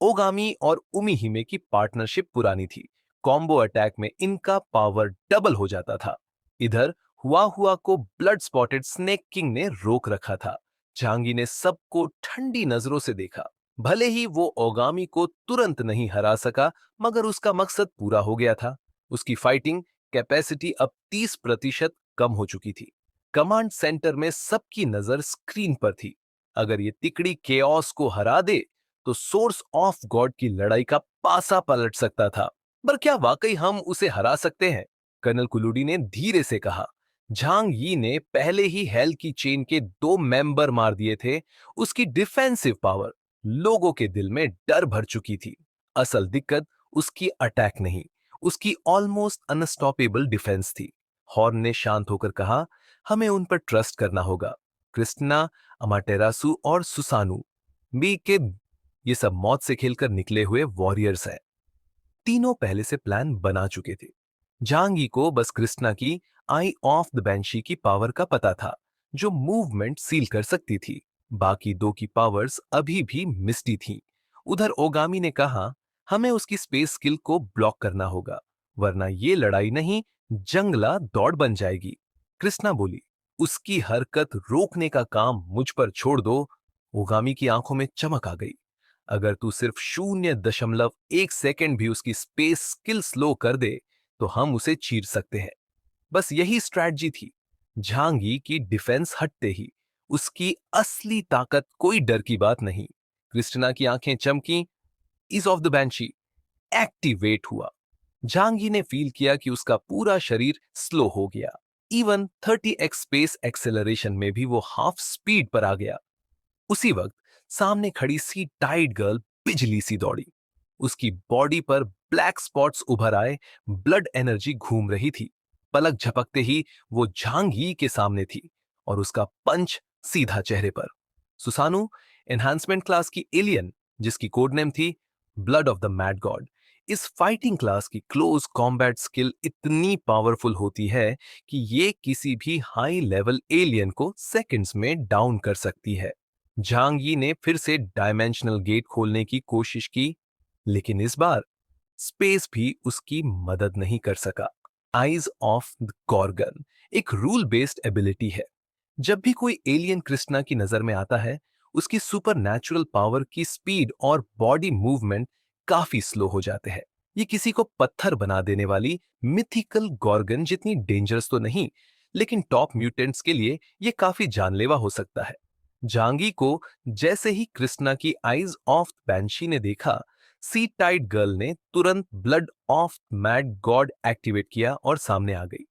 ओगामी और उमी हिमे की पार्टनरशिप पुरानी थी। कॉम्बो अटैक में इनका पावर डबल हो जाता था। इधर हुआ हुआ को ब्लड स्पॉटेड स्नेक किंग ने रोक रखा था। जहांगी ने सबको ठंडी नजरों से देखा। भले ही वो ओगामी को तुरंत नहीं हरा सका, मगर उसका मकसद पूरा हो गया था। उसकी फाइटिंग कैपेसिटी अब 30% कम हो चुकी थी। कमांड सेंटर में सबकी नजर स्क्रीन पर थी। अगर ये तिकड़ी केओस को हरा दे तो सोर्स ऑफ गॉड की लड़ाई का पासा पलट सकता था। पर क्या वाकई हम उसे हरा सकते हैं? कर्नल कुलूडी ने धीरे से कहा। झांग यी ने पहले ही हेल की चेन के 2 मेंबर मार दिए थे। उसकी डिफेंसिव पावर लोगों के दिल में डर भर चुकी थी। असल दिक्कत उसकी अटैक नहीं, उसकी ऑलमोस्ट अनस्टॉपेबल डिफेंस थी। हॉर्न ने शांत होकर कहा, हमें उन पर ट्रस्ट करना होगा। क्रिस्टिना, अमाटेरासु और सुसानु बी के ये सब मौत से खेलकर निकले हुए वॉरियर्स हैं। तीनों पहले से प्लान बना चुके थे। झांगी को बस कृष्णा की आई ऑफ द बैंशी की पावर का पता था, जो मूवमेंट सील कर सकती थी। बाकी 2 की पावर्स अभी भी मिस्टी थी। उधर ओगामी ने कहा, हमें उसकी स्पेस स्किल को ब्लॉक करना होगा, वरना ये लड़ाई नहीं, जंगला दौड़ बन जाएगी। कृष्णा बोली, उसकी हरकत रोकने का काम मुझ पर छोड़ दो। ओगामी की आंखों में चमक आ गई। अगर तू सिर्फ 0.1 सेकेंड भी उसकी स्पेस स्किल स्लो कर दे तो हम उसे चीर सकते हैं। बस यही स्ट्रैटेजी थी। झांगी की डिफेंस हटते ही उसकी असली ताकत कोई डर की बात नहीं। क्रिस्टिना की आंखें चमकी। इज ऑफ द बैंशी एक्टिवेट हुआ। झांगी ने फील किया कि उसका पूरा शरीर स्लो हो गया। इवन 30x स्पेस एक्सेलरेशन में भी वो हाफ स्पीड पर आ गया। उसी वक्त सामने खड़ी सी टाइड गर्ल बिजली सी दौड़ी। उसकी बॉडी पर ब्लैक स्पॉट्स उभर आए, ब्लड एनर्जी घूम रही थी। पलक झपकते ही वो झांगी के सामने थी और उसका पंच सीधा चेहरे पर। सुसानु, एनहांसमेंट क्लास की एलियन, जिसकी कोड नेम थी blood of the mad God. इस फाइटिंग क्लास की क्लोज कॉम्बैट स्किल इतनी पावरफुल होती है कि ये किसी भी हाई लेवल एलियन को सेकंड्स में डाउन कर सकती है। झांग यी ने फिर से डायमेंशनल गेट खोलने की कोशिश की, लेकिन इस बार स्पेस भी उसकी मदद नहीं कर सका। आइज ऑफ द गॉर्गन एक रूल बेस्ड एबिलिटी है। जब भी कोई एलियन कृष्णा की नजर में आता है, उसकी सुपर नेचुरल पावर की स्पीड और बॉडी मूवमेंट काफी स्लो हो जाते हैं। ये किसी को पत्थर बना देने वाली मिथिकल गॉर्गन जितनी डेंजरस तो नहीं, लेकिन टॉप म्यूटेंट्स के लिए ये काफी जानलेवा हो सकता है। जांगी को जैसे ही कृष्णा की आइज ऑफ बैंशी ने देखा, सी टाइड गर्ल ने तुरंत blood of mad God activate किया और सामने आ गई।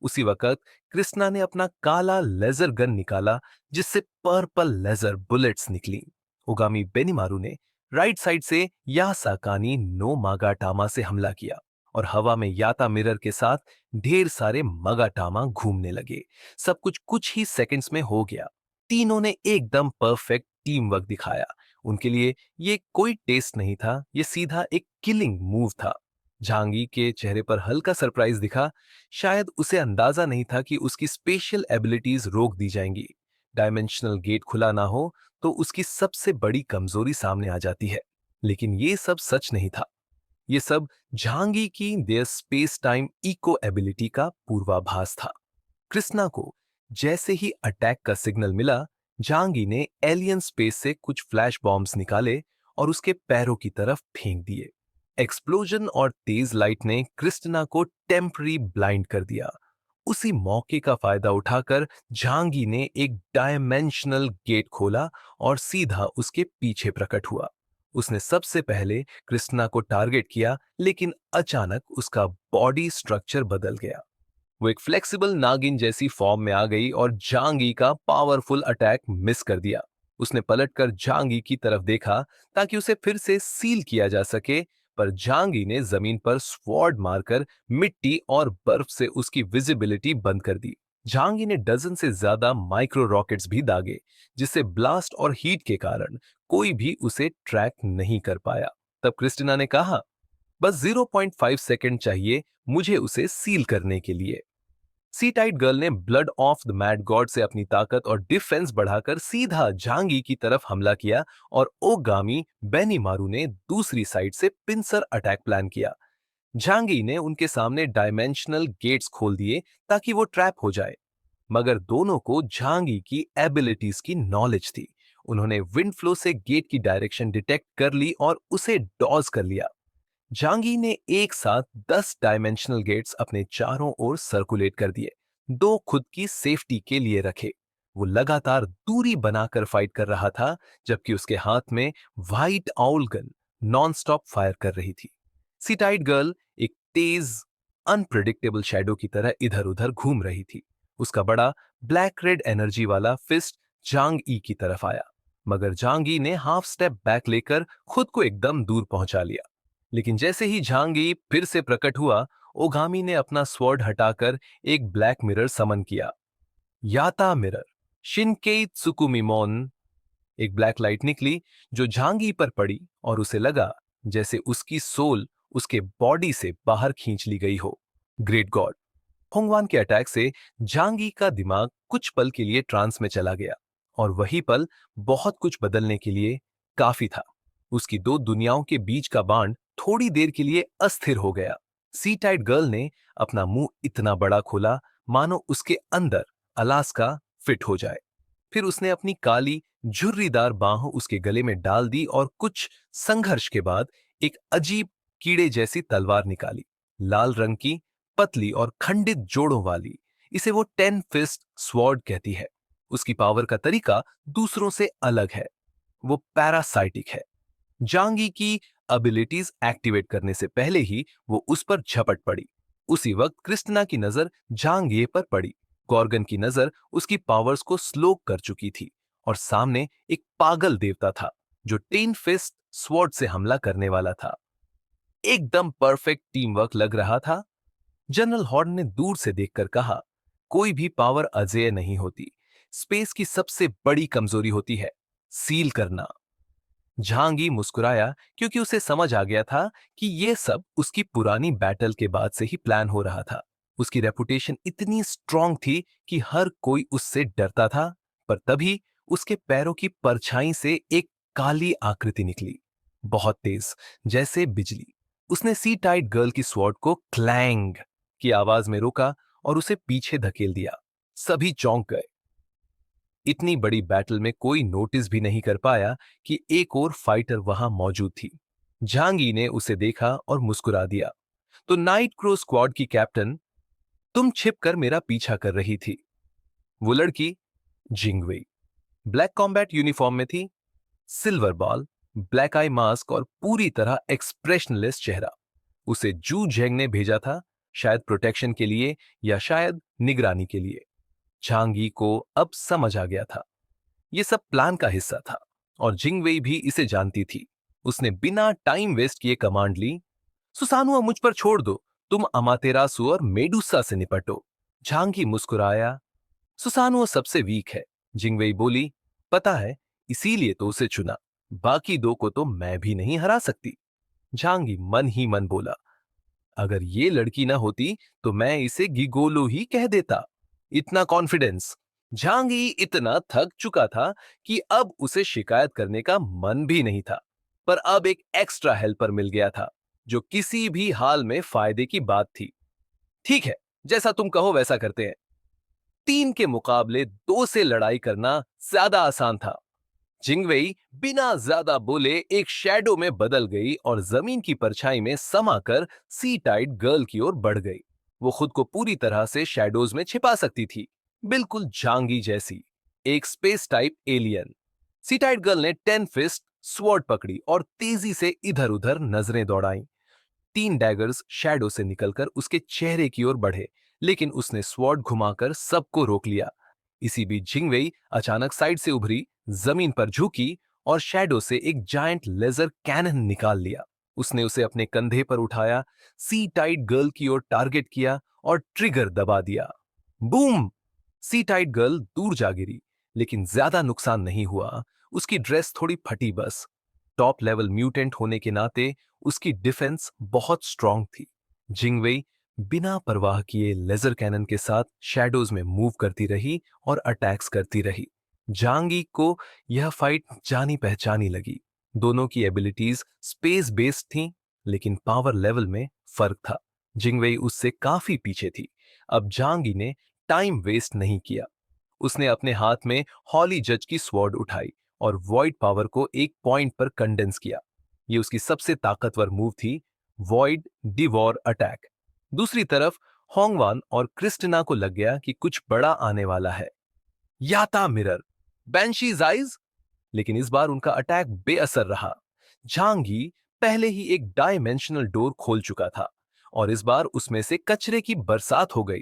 उसी वक्त कृष्णा ने अपना काला लेजर गन निकाला, जिससे पर्पल लेजर बुलेट्स निकली। उगामी बेनिमारू ने राइट साइड से यासाकानी नो मागाटामा से हमला किया और हवा में याता मिरर के साथ ढेर सारे मगाटामा घूमने लगे। सब कुछ ही सेकंड्स में हो गया। तीनों ने एकदम परफेक्ट टीम वर्क दिखाया। उनके लिए ये कोई टेस्ट नहीं था, ये सीधा एक किलिंग मूव था। झांगी के चेहरे पर हल्का सरप्राइज दिखा। शायद उसे अंदाजा नहीं था कि उसकी स्पेशल एबिलिटीज रोक दी जाएंगी। डायमेंशनल गेट खुला ना हो तो उसकी सबसे बड़ी कमजोरी सामने आ जाती है। लेकिन ये सब सच नहीं था। ये सब झांगी की देयर स्पेस टाइम इको एबिलिटी का पूर्वाभास था। कृष्णा को जैसे ही अटैक का सिग्नल मिला, झांगी ने एलियन स्पेस से कुछ फ्लैश बॉम्ब्स निकाले और उसके पैरों की तरफ फेंक दिए। एक्सप्लोजन और तेज लाइट ने क्रिस्टिना को टेम्पररी ब्लाइंड कर दिया। उसी मौके का फायदा उठाकर झांगी ने एक डायमेंशनल गेट खोला और सीधा उसके पीछे प्रकट हुआ। उसने सबसे पहले क्रिस्टिना को टारगेट किया, लेकिन अचानक उसका बॉडी स्ट्रक्चर बदल गया। वो एक फ्लेक्सिबल नागिन जैसी फॉर्म में आ गई और जांगी का पावरफुल अटैक मिस कर दिया। उसने पलटकर जांगी की तरफ देखा ताकि उसे फिर से सील किया जा सके, पर जांगी ने जमीन पर स्वॉर्ड मारकर मिट्टी और बर्फ से उसकी विजिबिलिटी बंद कर दी। जांगी ने डजन से ज्यादा माइक्रो रॉकेट्स भी दागे, जिससे ब्लास्ट और हीट के कारण कोई भी उसे ट्रैक नहीं कर पाया। तब क्रिस्टिना ने कहा, बस 0.5 सेकंड चाहिए मुझे उसे सील करने के लिए। सी टाइट गर्ल ने blood of the mad God से अपनी ताकत और डिफेंस बढ़ाकर सीधा झांगी की तरफ हमला किया और ओगामी बेनीमारू ने दूसरी साइड से पिंसर अटैक प्लान किया। झांगी ने उनके सामने डायमेंशनल गेट्स खोल दिए ताकि वो ट्रैप हो जाए, मगर दोनों को झांगी की एबिलिटीज की नॉलेज थी। उन्होंने विंड फ्लो से गेट की डायरेक्शन डिटेक्ट कर ली और उसे डॉज कर लिया। झांगी ने एक साथ 10 डायमेंशनल गेट्स अपने चारों ओर सर्कुलेट कर दिए, दो खुद की सेफ्टी के लिए रखे। वो लगातार दूरी बनाकर फाइट कर रहा था, जबकि उसके हाथ में white owl gun non-stop fire कर रही थी। सिटाइट गर्ल एक तेज अनप्रिडिक्टेबल शैडो की तरह इधर उधर घूम रही थी। उसका बड़ा ब्लैक रेड एनर्जी वाला फिस्ट जांग ई की तरफ आया, मगर जांग ई ने हाफ स्टेप बैक लेकर खुद को एकदम दूर पहुंचा लिया। लेकिन जैसे ही झांगी फिर से प्रकट हुआ, ओगामी ने अपना स्वॉर्ड हटाकर एक ब्लैक मिरर समन किया। याता मिरर शिनकेई त्सुकुमिमोन। एक ब्लैक लाइट निकली जो झांगी पर पड़ी और उसे लगा जैसे उसकी सोल उसके बॉडी से बाहर खींच ली गई हो। ग्रेट गॉड, होंगवान के अटैक से झांगी का दिमाग कुछ पल के लिए ट्रांस में चला गया, और वही पल बहुत कुछ बदलने के लिए काफी था। उसकी दो दुनियाओं के बीच का बांड थोड़ी देर के लिए अस्थिर हो गया। सी टाइट गर्ल ने अपना मुंह इतना बड़ा खोला मानो उसके अंदर अलास्का फिट हो जाए। फिर उसने अपनी काली झुर्रीदार बाह उसके गले में डाल दी और कुछ संघर्ष के बाद एक अजीब कीड़े जैसी तलवार निकाली, लाल रंग की, पतली और खंडित जोड़ों वाली। इसे वो 10 फिस्ट स्वॉर्ड कहती है। उसकी पावर का तरीका दूसरों से अलग है, वो पैरासाइटिक है। जांगी की एबिलिटीज एक्टिवेट करने से पहले ही वो उस पर झपट पड़ी। उसी वक्त क्रिस्टना की नजर जांगिए पर पड़ी। गॉर्गन की नजर उसकी पावर्स को स्लो कर चुकी थी, और सामने एक पागल देवता था जो 10 फिस्ट स्वॉर्ड से हमला करने वाला था। एकदम परफेक्ट टीम वर्क लग रहा था। जनरल हॉर्न ने दूर से देखकर कहा, कोई भी पावर अजेय नहीं होती। स्पेस की सबसे बड़ी कमजोरी होती है सील करना। झांगी मुस्कुराया, क्योंकि उसे समझ आ गया था कि यह सब उसकी पुरानी बैटल के बाद से ही प्लान हो रहा था। उसकी रेपुटेशन इतनी स्ट्रांग थी कि हर कोई उससे डरता था। पर तभी उसके पैरों की परछाई से एक काली आकृति निकली, बहुत तेज, जैसे बिजली। उसने सी टाइट गर्ल की स्वॉर्ड को क्लैंग की आवाज में रोका और उसे पीछे धकेल दिया। सभी चौंक गए। इतनी बड़ी बैटल में कोई नोटिस भी नहीं कर पाया कि एक और फाइटर वहां मौजूद थी। झांगी ने उसे देखा और मुस्कुरा दिया। तो नाइट क्रो स्क्वाड की कैप्टन, तुम छिपकर मेरा पीछा कर रही थी। वो लड़की जिंगवेई ब्लैक कॉम्बैट यूनिफॉर्म में थी, silver ball, black eye mask और पूरी तरह एक्सप्रेशनलेस चेहरा। उसे जू जेंग ने भेजा था, शायद प्रोटेक्शन के लिए या शायद निगरानी के लिए। झांगी को अब समझ आ गया था, यह सब प्लान का हिस्सा था, और जिंगवेई भी इसे जानती थी। उसने बिना टाइम वेस्ट किए कमांड ली, सुसानुआ मुझ पर छोड़ दो, तुम अमातेरासु और मेडुसा से निपटो। झांगी मुस्कुराया, सुसानुआ सबसे वीक है। जिंगवेई बोली, पता है, इसीलिए तो उसे चुना, बाकी दो को तो मैं भी नहीं हरा सकती। झांगी मन ही मन बोला, अगर ये लड़की ना होती तो मैं इसे गिगोलो ही कह देता। इतना कॉन्फिडेंस। झांगी इतना थक चुका था कि अब उसे शिकायत करने का मन भी नहीं था। पर अब एक एक्स्ट्रा हेल्पर मिल गया था, जो किसी भी हाल में फायदे की बात थी। ठीक है, जैसा तुम कहो वैसा करते हैं। 3 के मुकाबले 2 से लड़ाई करना ज्यादा आसान था। जिंगवेई बिना ज्यादा बोले एक शैडो में बदल गई और जमीन की परछाई में समाकर सी टाइट गर्ल की ओर बढ़ गई। वो खुद को पूरी तरह से शैडोज में छिपा सकती थी, बिल्कुल झांगी जैसी, एक स्पेस टाइप एलियन। सी टाइट गर्ल ने 10 फिस्ट स्वॉर्ड पकड़ी और तेजी से इधर उधर नजरें दौड़ाई। 3 डैगर्स शैडो से निकलकर उसके चेहरे की ओर बढ़े, लेकिन उसने स्वॉर्ड घुमाकर सबको रोक लिया। इसी बीच जिंगवेई अचानक साइड से उभरी, जमीन पर झुकी और शैडो से एक जायंट लेजर कैनन निकाल लिया। उसने उसे अपने कंधे पर उठाया, सी टाइट गर्ल की ओर टारगेट किया और ट्रिगर दबा दिया। बूम! सी टाइट गर्ल दूर जा गिरी, लेकिन ज्यादा नुकसान नहीं हुआ। उसकी ड्रेस थोड़ी फटी बस। टॉप लेवल म्यूटेंट होने के नाते उसकी डिफेंस बहुत स्ट्रांग थी। जिंगवेई बिना परवाह किए लेजर कैनन के साथ शैडोज में मूव करती रही और अटैक्स करती रही। जांग यी को यह फाइट जानी पहचानी लगी। दोनों की एबिलिटीज स्पेस बेस्ड थीं, लेकिन पावर लेवल में फर्क था। जिंगवेई उससे काफी पीछे थी। अब जांग यी ने टाइम वेस्ट नहीं किया। उसने अपने हाथ में हॉली जज की स्वॉर्ड उठाई और वॉइड पावर को एक पॉइंट पर कंडेंस किया। ये उसकी सबसे ताकतवर मूव थी, वॉइड डिवॉर अटैक। दूसरी तरफ होंगवान और क्रिस्टिना को लग गया कि कुछ बड़ा आने वाला है। याता मिरर, बैंशीज आइज। लेकिन इस बार उनका अटैक बेअसर रहा। झांगी पहले ही एक डायमेंशनल डोर खोल चुका था और इस बार उसमें से कचरे की बरसात हो गई।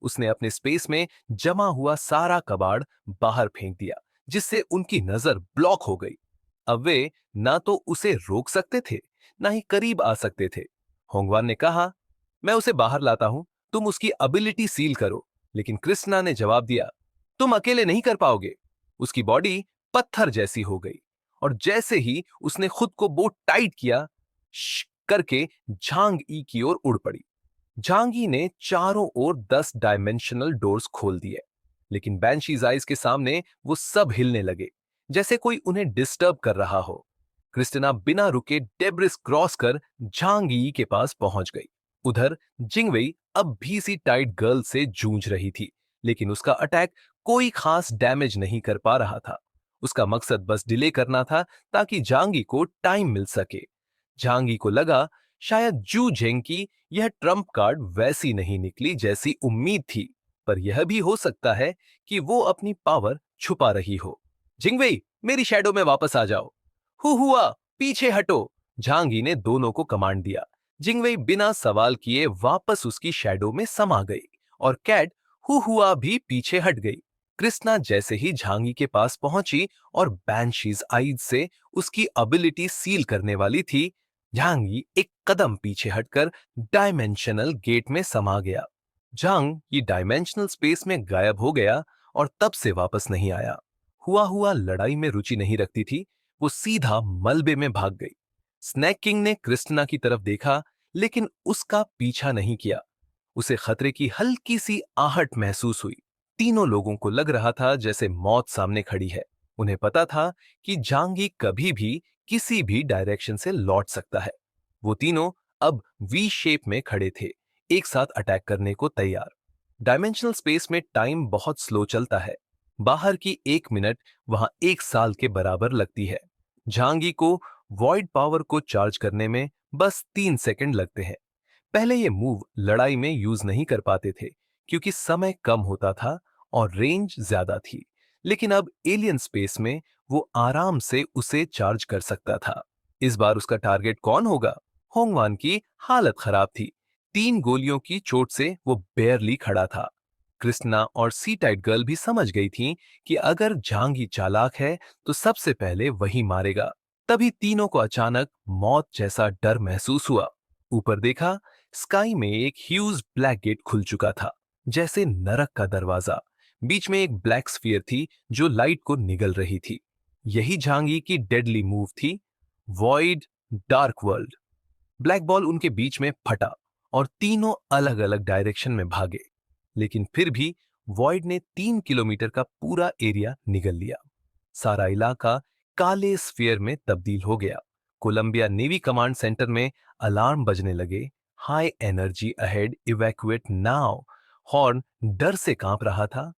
उसने अपने स्पेस में जमा हुआ सारा कबाड़ बाहर फेंक दिया, जिससे उनकी नजर ब्लॉक हो गई। अब वे ना तो उसे रोक सकते थे, ना ही करीब आ सकते थे। होंगवान ने कहा, मैं उसे बाहर लाता हूं, तुम उसकी एबिलिटी सील करो। लेकिन कृष्णा ने जवाब दिया, तुम अकेले नहीं कर पाओगे। उसकी बॉडी पत्थर जैसी हो गई और जैसे ही उसने खुद को बहुत टाइट किया, करके झांग ई की ओर उड़ पड़ी। झांगी ने चारों ओर 10 डायमेंशनल डोर्स खोल दिए, लेकिन बैंशीज आइज के सामने वो सब हिलने लगे, जैसे कोई उन्हें डिस्टर्ब कर रहा हो। क्रिस्टिना बिना रुके डेब्रिस क्रॉस कर झांगी के पास पहुंच गई। उधर जिंगवेई अब भी सी टाइट गर्ल से जूझ रही थी, लेकिन उसका अटैक कोई खास डैमेज नहीं कर पा रहा था। उसका मकसद बस डिले करना था, ताकि झांगी को टाइम मिल सके। झांगी को लगा शायद जू झेंग की यह ट्रम्प कार्ड वैसी नहीं निकली जैसी उम्मीद थी, पर यह भी हो सकता है कि वो अपनी पावर छुपा रही हो। जिंगवेई, मेरी शैडो में वापस आ जाओ। हुआ, पीछे हटो। झांगी ने दोनों को कमांड दिया। जिंगवेई बिना सवाल किए वापस उसकी शैडो में समा गई और कैट हुआ भी पीछे हट गई। कृष्णा जैसे ही झांगी के पास पहुंची और बैंशीज आइज से उसकी एबिलिटी सील करने वाली थी, झांगी एक कदम पीछे हटकर डायमेंशनल गेट में समा गया। झांग ये डायमेंशनल स्पेस में गायब हो गया और तब से वापस नहीं आया। हुआ लड़ाई में रुचि नहीं रखती थी, वो सीधा मलबे में भाग गई। स्नैक किंग ने क्रिस्टिना की तरफ देखा, लेकिन उसका पीछा नहीं किया। उसे खतरे की हल्की सी आहट महसूस हुई। तीनों लोगों को लग रहा था जैसे मौत सामने खड़ी है। उन्हें पता था कि झांगी कभी भी किसी भी डायरेक्शन से लौट सकता है। वो तीनों अब वी शेप में खड़े थे, एक साथ अटैक करने को तैयार। डायमेंशनल स्पेस में टाइम बहुत स्लो चलता है। बाहर की 1 मिनट वहां 1 साल के बराबर लगती है। झांगी को वॉइड पावर को चार्ज करने में बस 3 सेकंड लगते हैं। पहले ये मूव लड़ाई में यूज नहीं कर पाते थे, क्योंकि समय कम होता था और रेंज ज्यादा थी। लेकिन अब एलियन स्पेस में वो आराम से उसे चार्ज कर सकता था। इस बार उसका टारगेट कौन होगा? होंगवान की हालत खराब थी। 3 गोलियों की चोट से वो बेयरली खड़ा था। कृष्णा और सी टाइट गर्ल भी समझ गई थी कि अगर झांगी चालाक है तो सबसे पहले वही मारेगा। तभी तीनों को अचानक मौत जैसा डर महसूस हुआ। ऊपर देखा, स्काई में एक ह्यूज ब्लैक गेट खुल चुका था, जैसे नरक का दरवाजा। बीच में एक ब्लैक स्फीयर थी जो लाइट को निगल रही थी। यही झांगी की डेडली मूव थी, void dark world. Black ball उनके बीच में फटा और तीनों अलग अलग डायरेक्शन में भागे, लेकिन फिर भी वॉइड ने 3 किलोमीटर का पूरा एरिया निगल लिया। सारा इलाका काले स्फीयर में तब्दील हो गया। कोलंबिया नेवी कमांड सेंटर में अलार्म बजने लगे, high energy ahead, evacuate now. Horn डर से कांप रहा था।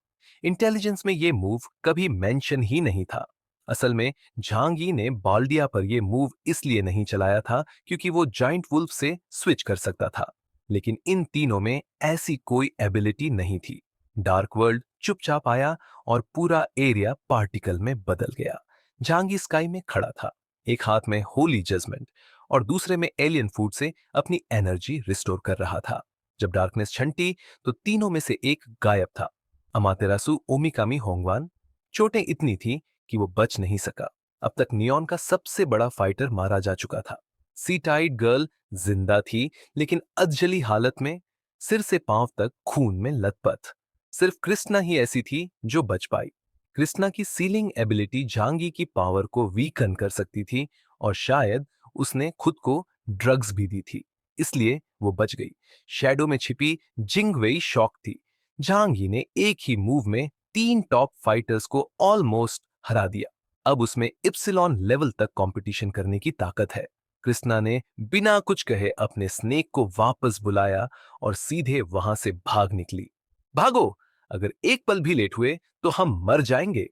इंटेलिजेंस में यह मूव कभी मेंशन ही नहीं था। असल में झांगी ने बाल्डिया पर यह मूव इसलिए नहीं चलाया था क्योंकि वो जाइंट वुल्फ से स्विच कर सकता था, लेकिन इन तीनों में ऐसी कोई एबिलिटी नहीं थी। डार्क वर्ल्ड चुपचाप आया और पूरा एरिया पार्टिकल में बदल गया। झांगी स्काई में खड़ा था, एक हाथ में होली जजमेंट और दूसरे में एलियन फूड से अपनी एनर्जी रिस्टोर कर रहा था। जब डार्कनेस छंटी तो तीनों में से एक गायब था, अमातेरासु ओमिकामी होंगवान। चोटें इतनी थी कि वो बच नहीं सका। अब तक नियॉन का सबसे बड़ा फाइटर मारा जा चुका था। सी टाइड गर्ल जिंदा थी, लेकिन अधजली हालत में, सिर से पांव तक खून में लथपथ। सिर्फ कृष्णा ही ऐसी थी जो बच पाई। कृष्णा की सीलिंग एबिलिटी झांगी की पावर को वीकन कर सकती थी और शायद उसने खुद को ड्रग्स भी दी थी, इसलिए वो बच गई। शैडो में छिपी जिंगवेई शॉक थी। झांगी ने एक ही मूव में 3 टॉप फाइटर्स को ऑलमोस्ट हरा दिया। अब उसमें इप्सिलॉन लेवल तक कंपटीशन करने की ताकत है। कृष्णा ने बिना कुछ कहे अपने स्नेक को वापस बुलाया और सीधे वहां से भाग निकली। भागो, अगर एक पल भी लेट हुए तो हम मर जाएंगे।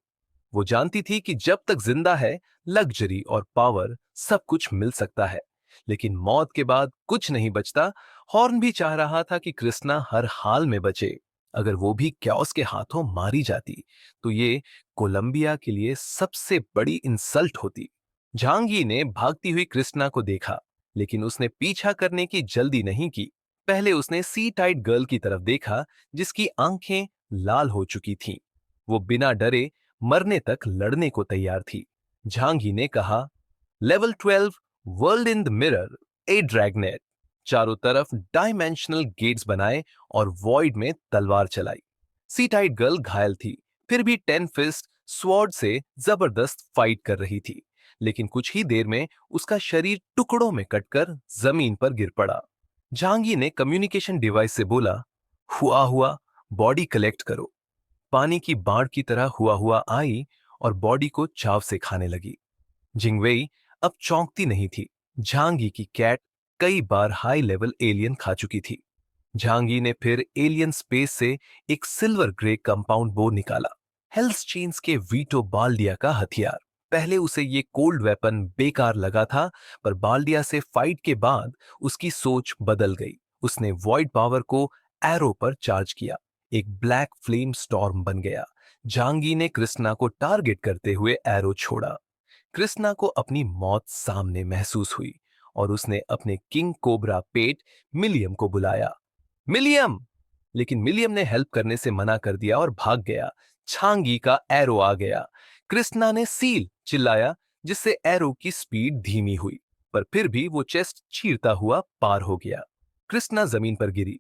वो जानती थी कि जब तक जिंदा है, लग्जरी और पावर सब कुछ मिल सकता है, लेकिन मौत के बाद कुछ नहीं बचता। हॉर्न भी चाह रहा था कि कृष्णा हर हाल में बचे। अगर वो भी क्याओस के हाथों मारी जाती तो ये कोलंबिया के लिए सबसे बड़ी इंसल्ट होती। झांगी ने भागती हुई कृष्णा को देखा, लेकिन उसने पीछा करने की जल्दी नहीं की। पहले उसने सी टाइट गर्ल की तरफ देखा, जिसकी आंखें लाल हो चुकी थीं। वो बिना डरे मरने तक लड़ने को तैयार थी। झांगी ने कहा, level 12, world in the mirror, a dragnet. चारों तरफ डायमेंशनल गेट्स बनाए और वॉइड में तलवार चलाई। सी टाइट गर्ल घायल थी, फिर भी 10 फिस्ट स्वॉर्ड से जबरदस्त फाइट कर रही थी, लेकिन कुछ ही देर में उसका शरीर टुकड़ों में कटकर जमीन पर गिर पड़ा। झांगी ने कम्युनिकेशन डिवाइस से बोला, हुआ हुआ, बॉडी कलेक्ट करो। पानी की बाढ़ की तरह हुआ हुआ आई और बॉडी को चाव से खाने लगी। जिंगवेई अब चौंकती नहीं थी। झांगी की कैट कई बार हाई लेवल एलियन खा चुकी थी। झांगी ने फिर एलियन स्पेस से एक सिल्वर ग्रे कंपाउंड बो निकाला, हेल्स चेन्स के वीटो बाल्डिया का हथियार। पहले उसे ये कोल्ड वेपन बेकार लगा था, पर बाल्डिया से फाइट के बाद उसकी सोच बदल गई। उसने वॉइड पावर को एरो पर चार्ज किया। एक ब्लैक फ्लेम स्टॉर्म बन गया। झांगी ने कृष्णा को टारगेट करते हुए एरो छोड़ा। कृष्णा को अपनी मौत सामने महसूस हुई और उसने अपने किंग कोबरा पेट मिलियम को बुलाया। मिलियम! लेकिन मिलियम ने हेल्प करने से मना कर दिया और भाग गया। छांगी का एरो आ गया। कृष्णा ने सील चिल्लाया, जिससे एरो की स्पीड धीमी हुई, पर फिर भी वो चेस्ट चीरता हुआ पार हो गया। कृष्णा जमीन पर गिरी।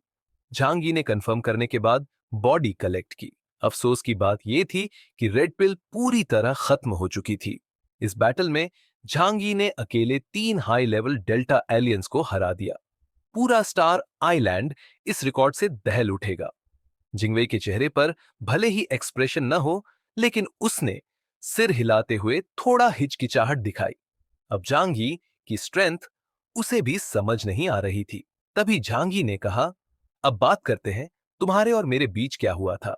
झांगी ने कंफर्म करने के बाद बॉडी कलेक्ट की। अफसोस की बात यह थी कि रेड पिल पूरी तरह खत्म हो चुकी थी। इस बैटल में झांगी ने अकेले 3 हाई लेवल डेल्टा एलियंस को हरा दिया। पूरा स्टार आइलैंड इस रिकॉर्ड से दहल उठेगा। जिंगवेई के चेहरे पर भले ही एक्सप्रेशन न हो, लेकिन उसने सिर हिलाते हुए थोड़ा हिचकिचाहट दिखाई। अब झांगी की स्ट्रेंथ उसे भी समझ नहीं आ रही थी। तभी झांगी ने कहा, अब बात करते हैं, तुम्हारे और मेरे बीच क्या हुआ था।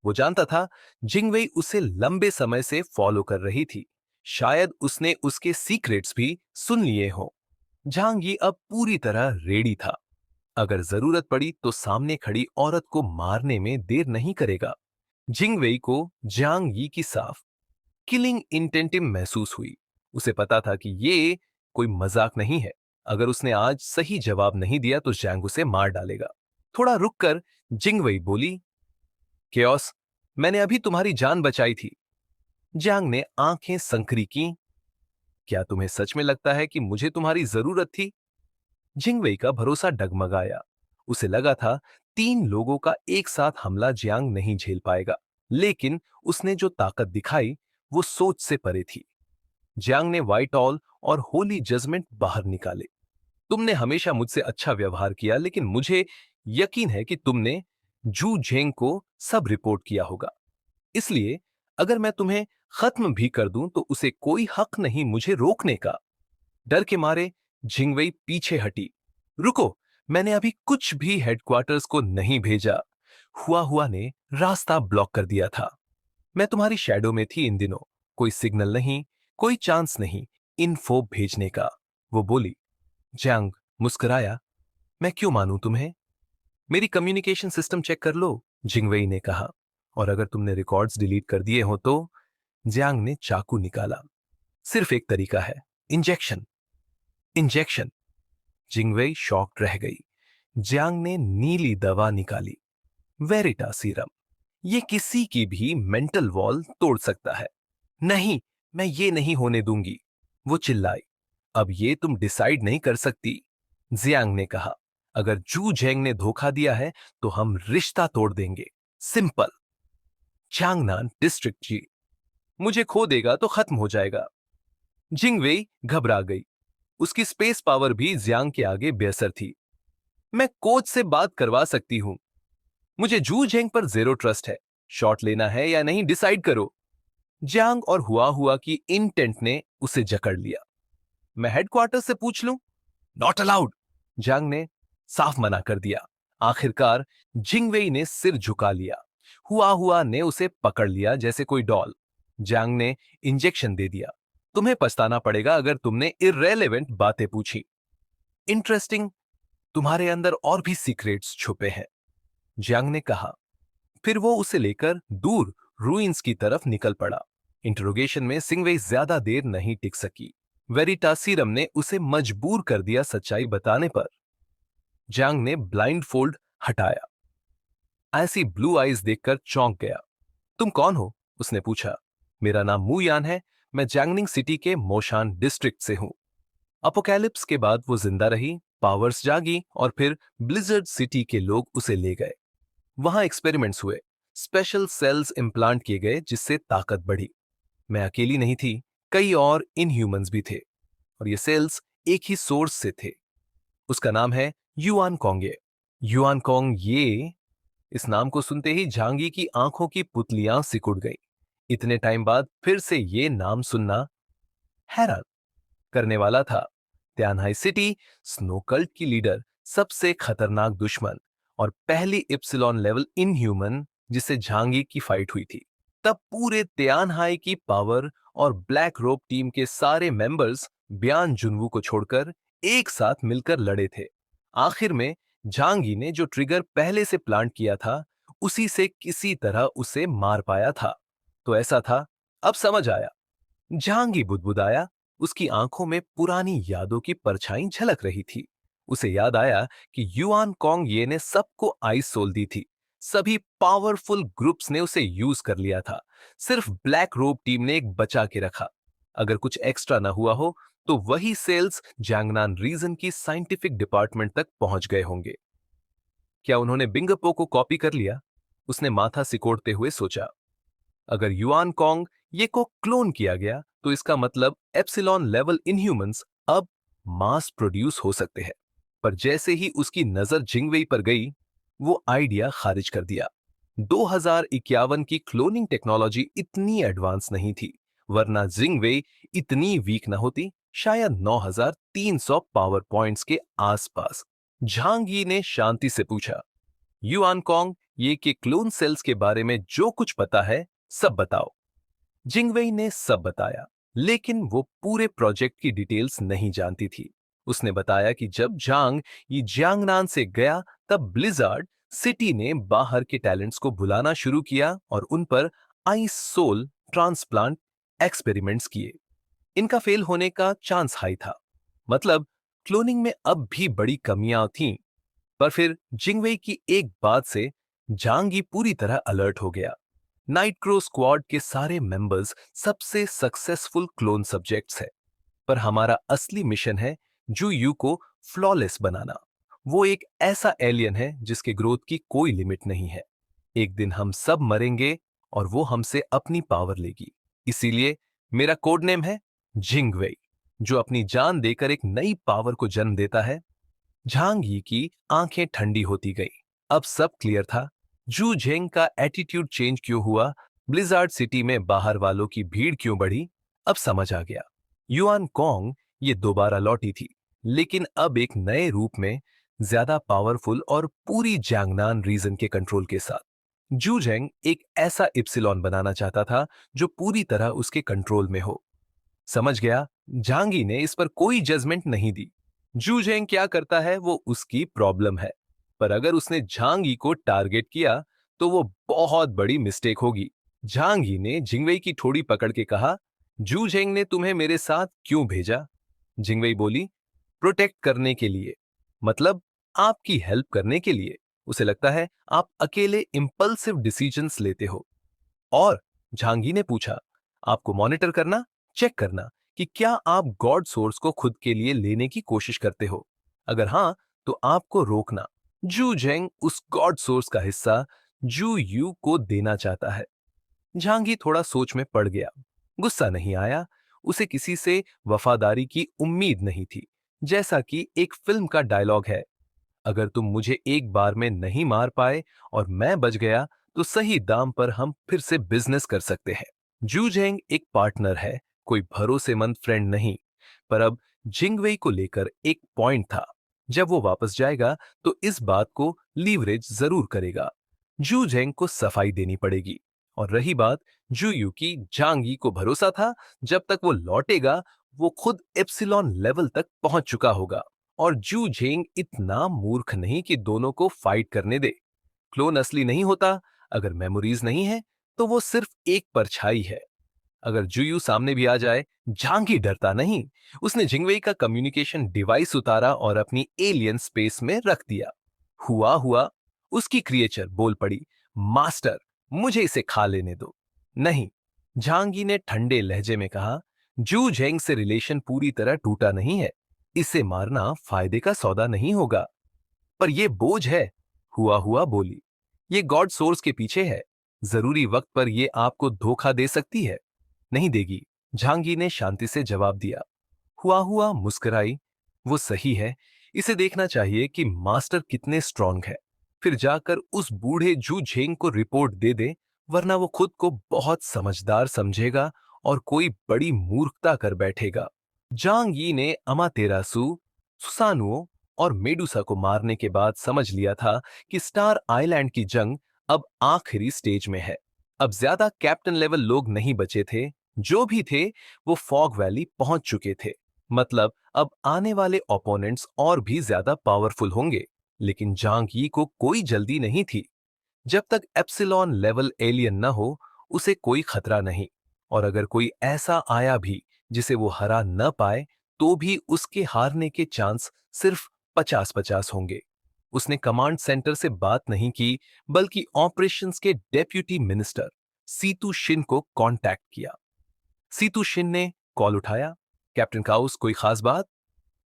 वो जानता था जिंगवेई उसे लंबे समय से फॉलो कर रही थी। शायद उसने उसके सीक्रेट्स भी सुन लिए हों। झांगी अब पूरी तरह रेडी था। अगर जरूरत पड़ी तो सामने खड़ी औरत को मारने में देर नहीं करेगा। जिंगवेई को जांग यी की साफ किलिंग इंटेंटिव महसूस हुई। उसे पता था कि ये कोई मजाक नहीं है। अगर उसने आज सही जवाब नहीं दिया तो जैंग उसे मार डालेगा। थोड़ा रुककर जिंगवेई बोली, केओस, मैंने अभी तुम्हारी जान बचाई थी। जैंग ने आंखें संकरी की। क्या तुम्हें सच में लगता है कि मुझे तुम्हारी जरूरत थी? जिंगवेई का भरोसा डगमगाया। उसे लगा था 3 लोगों का एक साथ हमला जियांग नहीं झेल पाएगा, लेकिन उसने जो ताकत दिखाई वो सोच से परे थी। जियांग ने व्हाइट ऑल और होली जजमेंट बाहर निकाले। तुमने हमेशा मुझसे अच्छा व्यवहार किया, लेकिन मुझे यकीन है कि तुमने जू झेंग को सब रिपोर्ट किया होगा। इसलिए अगर मैं तुम्हें खत्म भी कर दूं तो उसे कोई हक नहीं मुझे रोकने का। डर के मारे झिंगवई पीछे हटी। रुको, मैंने अभी कुछ भी हेडक्वार्टर्स को नहीं भेजा। हुआ हुआ ने रास्ता ब्लॉक कर दिया था। मैं तुम्हारी शैडो में थी इन दिनों। कोई सिग्नल नहीं, कोई चांस नहीं इन्फो भेजने का, वो बोली। जैंग मुस्कुराया, मैं क्यों मानूं तुम्हें? मेरी कम्युनिकेशन सिस्टम चेक कर लो, जिंगवेई ने कहा। और अगर तुमने रिकॉर्ड्स डिलीट कर दिए हो तो? जियांग ने चाकू निकाला। सिर्फ एक तरीका है, इंजेक्शन। इंजेक्शन। जिंगवेई शॉक्ड रह गई। जियांग ने नीली दवा निकाली, वेरिटा सीरम। ये किसी की भी मेंटल वॉल तोड़ सकता है। नहीं, मैं ये नहीं होने दूंगी, वो चिल्लाई। अब ये तुम डिसाइड नहीं कर सकती, जियांग ने कहा। अगर जू झेंग ने धोखा दिया है तो हम रिश्ता तोड़ देंगे, सिंपल। चांगनान डिस्ट्रिक्ट जी मुझे खो देगा तो खत्म हो जाएगा। जिंगवेई घबरा गई। उसकी स्पेस पावर भी जियांग के आगे बेअसर थी। मैं कोच से बात करवा सकती हूं। मुझे जू झेंग पर जीरो ट्रस्ट है। शॉट लेना है या नहीं डिसाइड करो। जियांग और हुआ हुआ की इंटेंट ने उसे जकड़ लिया। मैं हेडक्वार्टर से पूछ लूं। नॉट अलाउड, जियांग ने साफ मना कर दिया। आखिरकार जिंगवेई ने सिर झुका लिया। हुआ हुआ ने उसे पकड़ लिया जैसे कोई डॉल। जियांग ने इंजेक्शन दे दिया। तुम्हें पछताना पड़ेगा अगर तुमने इररेलेवेंट बातें पूछी। इंटरेस्टिंग, तुम्हारे अंदर और भी सीक्रेट्स छुपे हैं, जियांग ने कहा। फिर वो उसे लेकर दूर रूइंस की तरफ निकल पड़ा। इंटरोगेशन में सिंगवेई ज्यादा देर नहीं टिक सकी। वेरिटासीरम ने उसे मजबूर कर दिया सच्चाई बताने पर। जियांग ने ब्लाइंड फोल्ड हटाया। ऐसी ब्लू आईज देखकर चौंक गया। तुम कौन हो? उसने पूछा। मेरा नाम मुयान है। मैं जैंगनिंग सिटी के मोशान डिस्ट्रिक्ट से हूं। अपोकैलिप्स के बाद वो जिंदा रही, पावर्स जागी और फिर ब्लिजर्ड सिटी के लोग उसे ले गए। वहां एक्सपेरिमेंट्स हुए, स्पेशल सेल्स इम्प्लांट किए गए जिससे ताकत बढ़ी। मैं अकेली नहीं थी, कई और इनह्यूमंस भी थे और ये सेल्स एक ही सोर्स से थे। उसका नाम है युआन कोंगे। युआन कोंग ये, इस नाम को सुनते ही झांगी की आंखों की पुतलियां सिकुड़ गई। इतने टाइम बाद फिर से ये नाम सुनना हैरान करने वाला था। त्यानहाई सिटी, स्नोकल्ट की लीडर, सबसे खतरनाक दुश्मन और पहली इप्सिलॉन लेवल इनह्यूमन जिसे झांगी की फाइट हुई थी। तब पूरे त्यानहाई की पावर और ब्लैक रोप टीम के सारे मेंबर्स ब्यान जुनवू को छोड़कर एक साथ मिलकर लड़े थे। आखिर में झांगी ने जो ट्रिगर पहले से प्लांट किया था, उसी से किसी तरह उसे मार पाया था। तो ऐसा था, अब समझ आया। जहांगी बुदबुदाया। उसकी आंखों में पुरानी यादों की परछाई झलक रही थी। उसे याद आया कि युआन कोंग ये ने सबको आइस सोल दी थी। सभी पावरफुल ग्रुप्स ने उसे यूज कर लिया था। सिर्फ ब्लैक रोब टीम ने एक बचा के रखा। अगर कुछ एक्स्ट्रा ना हुआ हो तो वही सेल्स जैंगनान रीजन की साइंटिफिक डिपार्टमेंट तक पहुंच गए होंगे। क्या उन्होंने बिंगपो को कॉपी कर लिया? उसने माथा सिकोड़ते हुए सोचा। अगर युआन कोंग ये को क्लोन किया गया तो इसका मतलब एप्सिलॉन लेवल इनह्यूमंस अब मास प्रोड्यूस हो सकते हैं। पर जैसे ही उसकी नजर जिंगवेई पर गई, वो आइडिया खारिज कर दिया। 2051 की क्लोनिंग टेक्नोलॉजी इतनी एडवांस नहीं थी, वरना जिंगवेई इतनी वीक ना होती। शायद 9300 पावर पॉइंट्स के आसपास। झांग यी ने शांति से पूछा, युआन कोंग ये के क्लोन सेल्स के बारे में जो कुछ पता है सब बताओ। जिंगवेई ने सब बताया, लेकिन वो पूरे प्रोजेक्ट की डिटेल्स नहीं जानती थी। उसने बताया कि जब झांग ये जियांगनान से गया तब ब्लिजार्ड सिटी ने बाहर के टैलेंट्स को बुलाना शुरू किया और उन पर आइस सोल ट्रांसप्लांट एक्सपेरिमेंट्स किए। इनका फेल होने का चांस हाई था। मतलब क्लोनिंग में अब भी बड़ी कमियां थीं। पर फिर जिंगवेई की एक बात से जांगी पूरी तरह अलर्ट हो गया। नाइटक्रो स्क्वाड के सारे मेंबर्स सबसे सक्सेसफुल क्लोन सब्जेक्ट्स है, पर हमारा असली मिशन है जू यू को फ्लॉलेस बनाना। वो एक ऐसा एलियन है जिसके ग्रोथ की कोई लिमिट नहीं है। एक दिन हम सब मरेंगे और वो हमसे अपनी पावर लेगी। इसीलिए मेरा कोड नेम है जिंगवेई, जो अपनी जान देकर एक नई पावर को जन्म देता है। झांग यी की आंखें ठंडी होती गई। अब सब क्लियर था। जू झेंग का एटीट्यूड चेंज क्यों हुआ, ब्लिजार्ड सिटी में बाहर वालों की भीड़ क्यों बढ़ी, अब समझ आ गया। युआन कोंग ये दोबारा लौटी थी, लेकिन अब एक नए रूप में, ज्यादा पावरफुल और पूरी जैंगनान रीजन के कंट्रोल के साथ। जू झेंग एक ऐसा इप्सिलॉन बनाना चाहता था जो पूरी तरह उसके कंट्रोल में हो। समझ गया, झांगी ने इस पर कोई जजमेंट नहीं दी। जू झेंग क्या करता है वो उसकी प्रॉब्लम है, पर अगर उसने झांगी को टारगेट किया तो वो बहुत बड़ी मिस्टेक होगी। झांगी ने जिंगवेई की ठोड़ी पकड़ के कहा, जू झेंग ने तुम्हें मेरे साथ क्यों भेजा? जिंगवेई बोली, प्रोटेक्ट करने के लिए। मतलब आपकी हेल्प करने के लिए। उसे लगता है आप अकेले इंपल्सिव डिसीजंस लेते हो। और झांगी ने पूछा, आपको मॉनिटर करना, चेक करना कि क्या आप गॉड सोर्स को खुद के लिए लेने की कोशिश करते हो। अगर हां, तो आपको रोकना। जू झेंग उस गॉड सोर्स का हिस्सा जू यू को देना चाहता है। झांगी थोड़ा सोच में पड़ गया। गुस्सा नहीं आया, उसे किसी से वफादारी की उम्मीद नहीं थी। जैसा कि एक फिल्म का डायलॉग है, अगर तुम मुझे एक बार में नहीं मार पाए और मैं बच गया तो सही दाम पर हम फिर से बिजनेस कर सकते हैं। जू झेंग एक पार्टनर है, कोई भरोसेमंद फ्रेंड नहीं। पर अब जिंगवेई को लेकर एक पॉइंट था। जब वो वापस जाएगा तो इस बात को लीवरेज जरूर करेगा। जू झेंग को सफाई देनी पड़ेगी। और रही बात जू यू की, जांगी को भरोसा था जब तक वो लौटेगा वो खुद एप्सिलॉन लेवल तक पहुंच चुका होगा। और जू झेंग इतना मूर्ख नहीं कि दोनों को फाइट करने दे। क्लोन असली नहीं होता, अगर मेमोरीज नहीं है तो वो सिर्फ एक परछाई है। अगर जुयू सामने भी आ जाए, झांगी डरता नहीं। उसने जिंगवेई का कम्युनिकेशन डिवाइस उतारा और अपनी एलियन स्पेस में रख दिया। हुआ हुआ, उसकी क्रिएचर बोल पड़ी, मास्टर मुझे इसे खा लेने दो। नहीं, झांगी ने ठंडे लहजे में कहा, जू झेंग से रिलेशन पूरी तरह टूटा नहीं है। इसे मारना फायदे का सौदा नहीं होगा। पर यह बोझ है, हुआ हुआ बोली। ये गॉड सोर्स के पीछे है। जरूरी वक्त पर यह आपको धोखा दे सकती है। नहीं देगी, झांगी ने शांति से जवाब दिया। हुआ हुआ मुस्कुराई। वो सही है, इसे देखना चाहिए कि मास्टर कितने स्ट्रांग है। फिर जाकर उस बूढ़े जू झेंग को रिपोर्ट दे दे, वरना वो खुद को बहुत समझदार समझेगा और कोई बड़ी मूर्खता कर बैठेगा। जांग यी ने अमातेरासु, सुसानुओ और मेडुसा को मारने के बाद समझ लिया था कि स्टार आइलैंड की जंग अब आखिरी स्टेज में है। अब ज्यादा कैप्टन लेवल लोग नहीं बचे थे। जो भी थे वो फॉग वैली पहुंच चुके थे। मतलब अब आने वाले ओपोनेंट्स और भी ज्यादा पावरफुल होंगे। लेकिन जांग यी को कोई जल्दी नहीं थी। जब तक एप्सिलॉन लेवल एलियन न हो, उसे कोई खतरा नहीं। और अगर कोई ऐसा आया भी जिसे वो हरा न पाए, तो भी उसके हारने के चांस सिर्फ 50-50 होंगे। उसने कमांड सेंटर से बात नहीं की, बल्कि ऑपरेशंस के डेप्यूटी मिनिस्टर सीतू शिन को कांटेक्ट किया। सीतू शिन ने कॉल उठाया। कैप्टन काउस, कोई खास बात?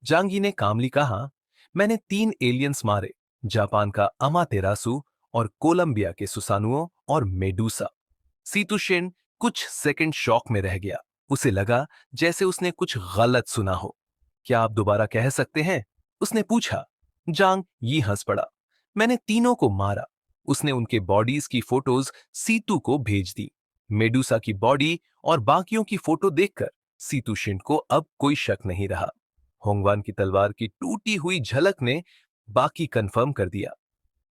जांगी ने कामली कहा, मैंने 3 एलियंस मारे, जापान का अमातेरासु और कोलंबिया के सुसानुओ और मेडुसा। सीतू शिन कुछ सेकंड शॉक में रह गया। उसे लगा जैसे उसने कुछ गलत सुना हो। क्या आप दोबारा कह सकते हैं? उसने पूछा। जांग यी हंस पड़ा। मैंने तीनों को मारा। उसने उनके बॉडीज की फोटोज सीतू को भेज दी। मेडुसा की बॉडी और बाकियों की फोटो देखकर सीतू शिन को अब कोई शक नहीं रहा। होंगवान की तलवार की टूटी हुई झलक ने बाकी कंफर्म कर दिया।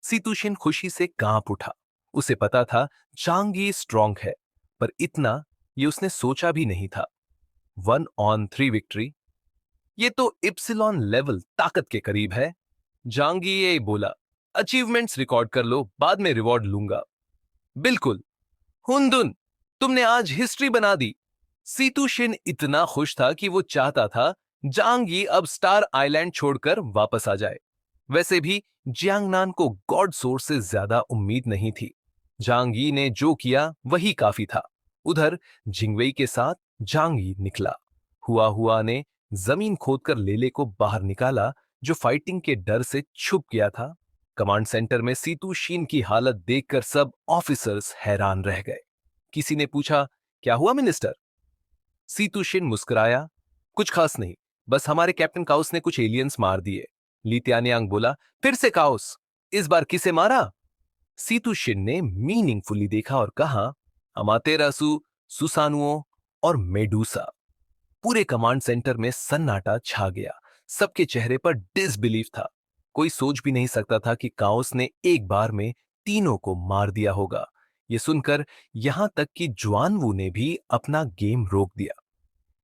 सीतू शिन खुशी से कांप उठा। उसे पता था चांगी स्ट्रांग है, पर इतना ये उसने सोचा भी नहीं था। 1-on-3 विक्ट्री, ये तो इप्सिलॉन लेवल ताकत के करीब है। जांगी ये बोला, अचीवमेंट्स रिकॉर्ड कर लो, बाद में रिवॉर्ड लूंगा। बिल्कुल हुंदुन, तुमने आज हिस्ट्री बना दी। सीतू शिन इतना खुश था कि वो चाहता था जांगी अब स्टार आइलैंड छोड़कर वापस आ जाए। वैसे भी जियांगनान को गॉड सोर्स से ज्यादा उम्मीद नहीं थी। जांग यी ने जो किया वही काफी था। उधर जिंगवेई के साथ जांग यी निकला। हुआ हुआ ने जमीन खोदकर लेले को बाहर निकाला, जो फाइटिंग के डर से छुप गया था। कमांड सेंटर में सीतू शीन की हालत देखकर सब ऑफिसर्स हैरान रह गए। किसी ने पूछा, क्या हुआ मिनिस्टर? सीतू शिन मुस्कुराया, कुछ खास नहीं, बस हमारे कैप्टन काउस ने कुछ एलियंस मार दिए। ली त्यानियांग बोला, फिर से काउस? इस बार किसे मारा? सीतू शिन ने मीनिंगफुली देखा और कहा, अमातेरासु, सुसानुओ और मेडुसा। पूरे कमांड सेंटर में सन्नाटा छा गया। सबके चेहरे पर डिसबिलीफ था। कोई सोच भी नहीं सकता था कि काउस ने एक बार में तीनों को मार दिया होगा। ये सुनकर यहां तक कि जुआनवू ने भी अपना गेम रोक दिया।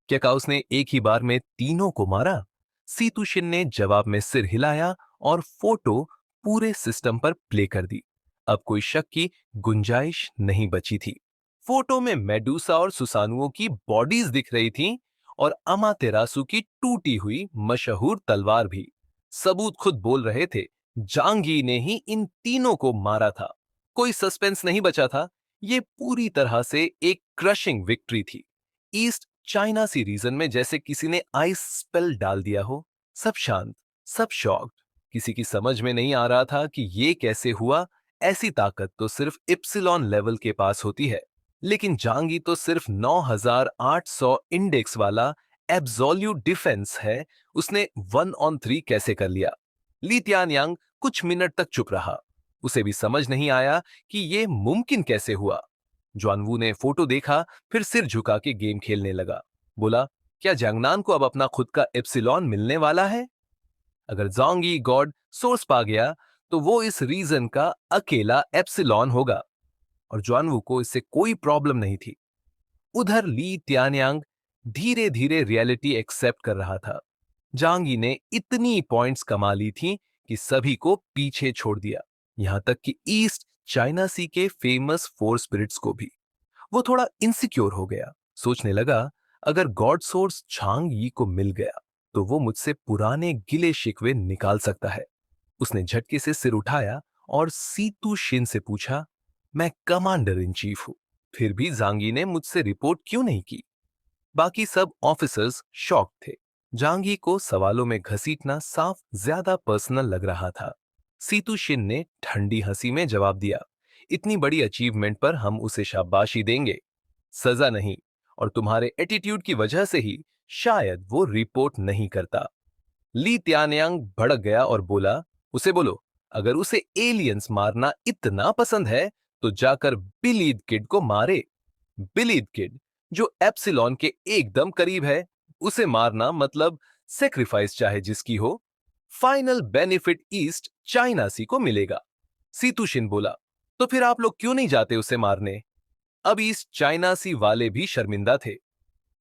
क्या काउस ने एक ही बार में तीनों को मारा? सीतू शिन ने जवाब में सिर हिलाया और फोटो पूरे सिस्टम पर प्ले कर दी। अब कोई शक की गुंजाइश नहीं बची थी। फोटो में मेडुसा और सुसानुओं की बॉडीज दिख रही थी और अमातेरासु की टूटी हुई मशहूर तलवार भी। सबूत खुद बोल रहे थे, जांगी ने ही इन तीनों को मारा था। कोई सस्पेंस नहीं बचा था। ये पूरी तरह से एक क्रशिंग विक्ट्री थी। ईस्ट चाइना सी रीजन में जैसे किसी ने आइस स्पेल डाल दिया हो। सब शांत, सब शॉक्ड। किसी की समझ में नहीं आ रहा था कि ये कैसे हुआ। ऐसी ताकत तो सिर्फ इप्सिलॉन लेवल के पास होती है। लेकिन जांगी तो सिर्फ 9800 इंडेक्स वाला एब्सोल्यूट डिफेंस है, उसने 1 on 3 कैसे कर लिया? ली त्यानयांग कुछ मिनट तक चुप रहा। उसे भी समझ नहीं आया कि ये मुमकिन कैसे हुआ। ज्वानवू ने फोटो देखा, फिर सिर झुका के गेम खेलने लगा। बोला, क्या जंगनान को अब अपना खुद का एप्सिलॉन मिलने वाला है? अगर जोंगी गॉड सोर्स पा गया तो वो इस रीजन का अकेला एप्सिलॉन होगा, और ज्वानवू को इससे कोई प्रॉब्लम नहीं थी। उधर ली त्यान्यांग धीरे धीरे रियलिटी एक्सेप्ट कर रहा था। जांगी ने इतनी पॉइंट्स कमा ली थी कि सभी को पीछे छोड़ दिया, यहां तक कि ईस्ट चाइना सी के फेमस फोर स्पिरिट्स को भी। वो थोड़ा इनसिक्योर हो गया। सोचने लगा, अगर गॉड सोर्स झांग यी को मिल गया तो वो मुझसे पुराने गिले शिकवे निकाल सकता है। उसने झटके से सिर उठाया और सीतू शिन से पूछा, मैं कमांडर इन चीफ हूं, फिर भी जांगी ने मुझसे रिपोर्ट क्यों नहीं की? बाकी सब ऑफिसर्स शॉक थे। जांगी को सवालों में घसीटना साफ ज्यादा पर्सनल लग रहा था। सीतू शिन ने ठंडी हंसी में जवाब दिया, इतनी बड़ी अचीवमेंट पर हम उसे शाबाशी देंगे, सजा नहीं। और तुम्हारे एटीट्यूड की वजह से ही शायद वो रिपोर्ट नहीं करता। ली त्यान्यांग भड़क गया और बोला, उसे बोलो, अगर उसे एलियंस मारना इतना पसंद है तो जाकर बिलीड किड को मारे। बिलीड किड, जो एप्सिलॉन के एकदम करीब है, उसे मारना मतलब सेक्रीफाइस चाहे जिसकी हो, फाइनल बेनिफिट ईस्ट चाइना सी को मिलेगा। सीतुशिन बोला, तो फिर आप लोग क्यों नहीं जाते उसे मारने? अब ईस्ट चाइना सी वाले भी शर्मिंदा थे।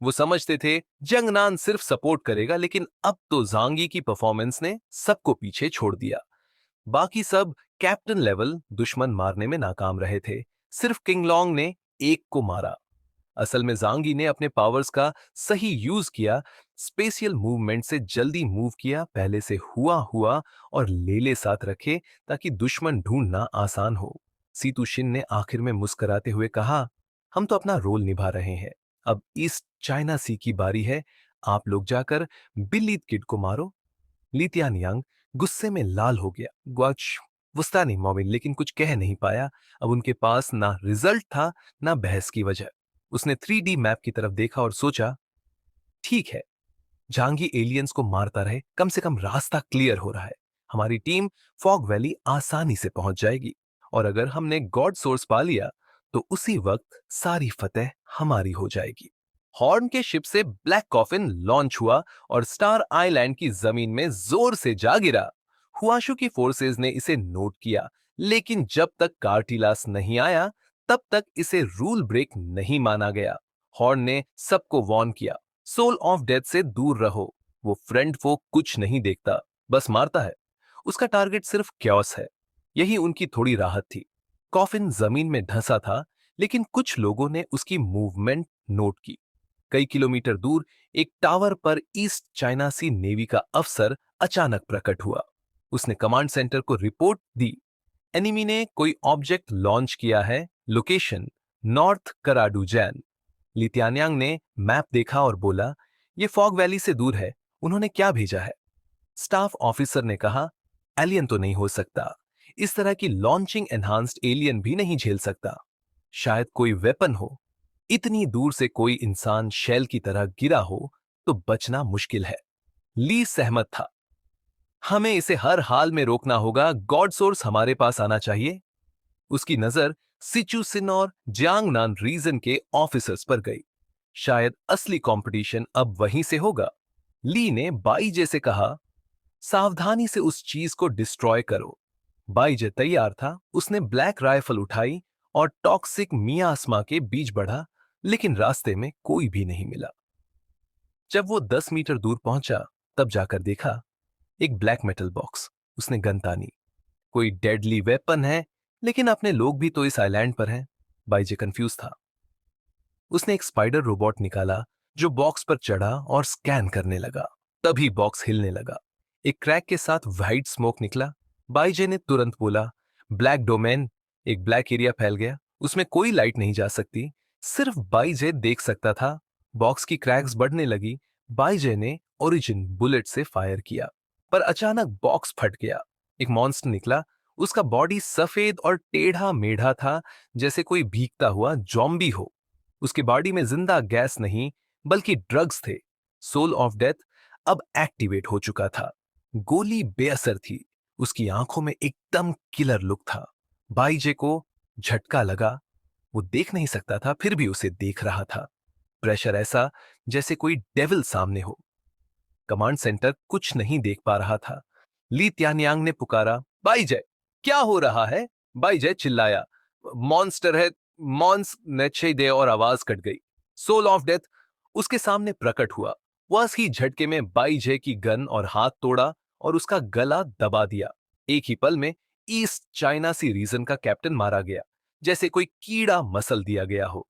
वो समझते थे जंगनान सिर्फ सपोर्ट करेगा, लेकिन अब तो जांगी की परफॉर्मेंस ने सबको पीछे छोड़ दिया। बाकी सब कैप्टन लेवल दुश्मन मारने में नाकाम रहे थे, सिर्फ किंगलोंग ने एक को मारा। असल में जांगी ने अपने पावर्स का सही यूज किया, स्पेशियल मूवमेंट से जल्दी मूव किया, पहले से हुआ हुआ और लेले साथ रखे ताकि दुश्मन ढूंढना आसान हो। सीतू शिन ने आखिर में मुस्कुराते हुए कहा, हम तो अपना रोल निभा रहे हैं, अब ईस्ट चाइना सी की बारी है, आप लोग जाकर बिल्ली किड को मारो। लीतियान यांग गुस्से में लाल हो गया। ग्वाच वुस्तानी मोमिन लेकिन कुछ कह नहीं पाया। अब उनके पास ना रिजल्ट था, ना बहस की वजह। उसने 3D मैप की तरफ देखा और सोचा, ठीक है, जहांगी एलियंस को मारता रहे, कम से कम रास्ता क्लियर हो रहा है। हमारी टीम फॉग वैली आसानी से पहुंच जाएगी, और अगर हमने गॉड सोर्स पा लिया तो उसी वक्त सारी फतेह हमारी हो जाएगी। हॉर्न के शिप से ब्लैक कॉफिन लॉन्च हुआ और स्टार आइलैंड की जमीन में जोर से जा गिरा। हुआशु की फोर्सेज ने इसे नोट किया, लेकिन जब तक कार्टिलास नहीं आया तब तक इसे रूल ब्रेक नहीं माना गया। हॉर्न ने सबको वार्न किया, सोल ऑफ डेथ से दूर रहो। वो फ्रेंड वो कुछ नहीं देखता, बस मारता है। उसका टारगेट सिर्फ क्योस है। यही उनकी थोड़ी राहत थी। कॉफिन जमीन में धंसा था, लेकिन कुछ लोगों ने उसकी मूवमेंट नोट की। कई किलोमीटर दूर एक टावर पर ईस्ट चाइना सी नेवी का अफसर अचानक प्रकट हुआ। उसने कमांड सेंटर को रिपोर्ट दी, एनिमी ने कोई ऑब्जेक्ट लॉन्च किया है, लोकेशन नॉर्थ कराडुजैन। लित्यान्यांग ने मैप देखा और बोला, ये फॉग वैली से दूर है, उन्होंने क्या भेजा है? स्टाफ ऑफिसर ने कहा, एलियन तो नहीं हो सकता, इस तरह की लॉन्चिंग एनहांस्ड एलियन भी नहीं झेल सकता। शायद कोई वेपन हो। इतनी दूर से कोई इंसान शेल की तरह गिरा हो तो बचना मुश्किल है। ली सहमत था, हमें इसे हर हाल में रोकना होगा, गॉड सोर्स हमारे पास आना चाहिए। उसकी नजर सिचुसिन और जियांगनान रीजन के ऑफिसर्स पर गई। शायद असली कंपटीशन अब वहीं से होगा। ली ने बाईजे से कहा, सावधानी से उस चीज को डिस्ट्रॉय करो। बाईजे तैयार था। उसने ब्लैक राइफल उठाई और टॉक्सिक मियास्मा के बीच बढ़ा, लेकिन रास्ते में कोई भी नहीं मिला। जब वो 10 मीटर दूर पहुंचा तब जाकर देखा, एक ब्लैक मेटल बॉक्स। उसने गन तानी, कोई डेडली वेपन है, लेकिन अपने लोग भी तो इस आइलैंड पर हैं। बाईजे कंफ्यूज था। उसने एक स्पाइडर रोबोट निकाला जो बॉक्स पर चढ़ा और स्कैन करने लगा। तभी बॉक्स हिलने लगा। एक क्रैक के साथ व्हाइट स्मोक निकला। बाईजे ने तुरंत बोला, ब्लैक डोमेन। एक ब्लैक एरिया फैल गया, उसमें कोई लाइट नहीं जा सकती, सिर्फ बाईजे देख सकता था। बॉक्स की क्रैक्स बढ़ने लगी। बाईजे ने ओरिजिन बुलेट से फायर किया, पर अचानक बॉक्स फट गया। एक मॉन्स्टर निकला। उसका बॉडी सफेद और टेढ़ा मेढ़ा था, जैसे कोई भीगता हुआ जॉम्बी हो। उसके बॉडी में जिंदा गैस नहीं बल्कि ड्रग्स थे। सोल ऑफ डेथ अब एक्टिवेट हो चुका था। गोली बेअसर थी। उसकी आंखों में एकदम किलर लुक था। बाईजे को झटका लगा। वो देख नहीं सकता था, फिर भी उसे देख रहा था। प्रेशर ऐसा जैसे कोई डेविल सामने हो। कमांड सेंटर कुछ नहीं देख पा रहा था। ली त्यान्यांग ने पुकारा, बाईजय, क्या हो रहा है? बाईजय चिल्लाया, मॉन्स्टर है। मॉन्स ने दे और आवाज कट गई। सोल ऑफ डेथ उसके सामने प्रकट हुआ। वह ही झटके में बाईजय की गन और हाथ तोड़ा और उसका गला दबा दिया। एक ही पल में ईस्ट चाइना सी रीजन का कैप्टन मारा गया, जैसे कोई कीड़ा मसल दिया गया हो।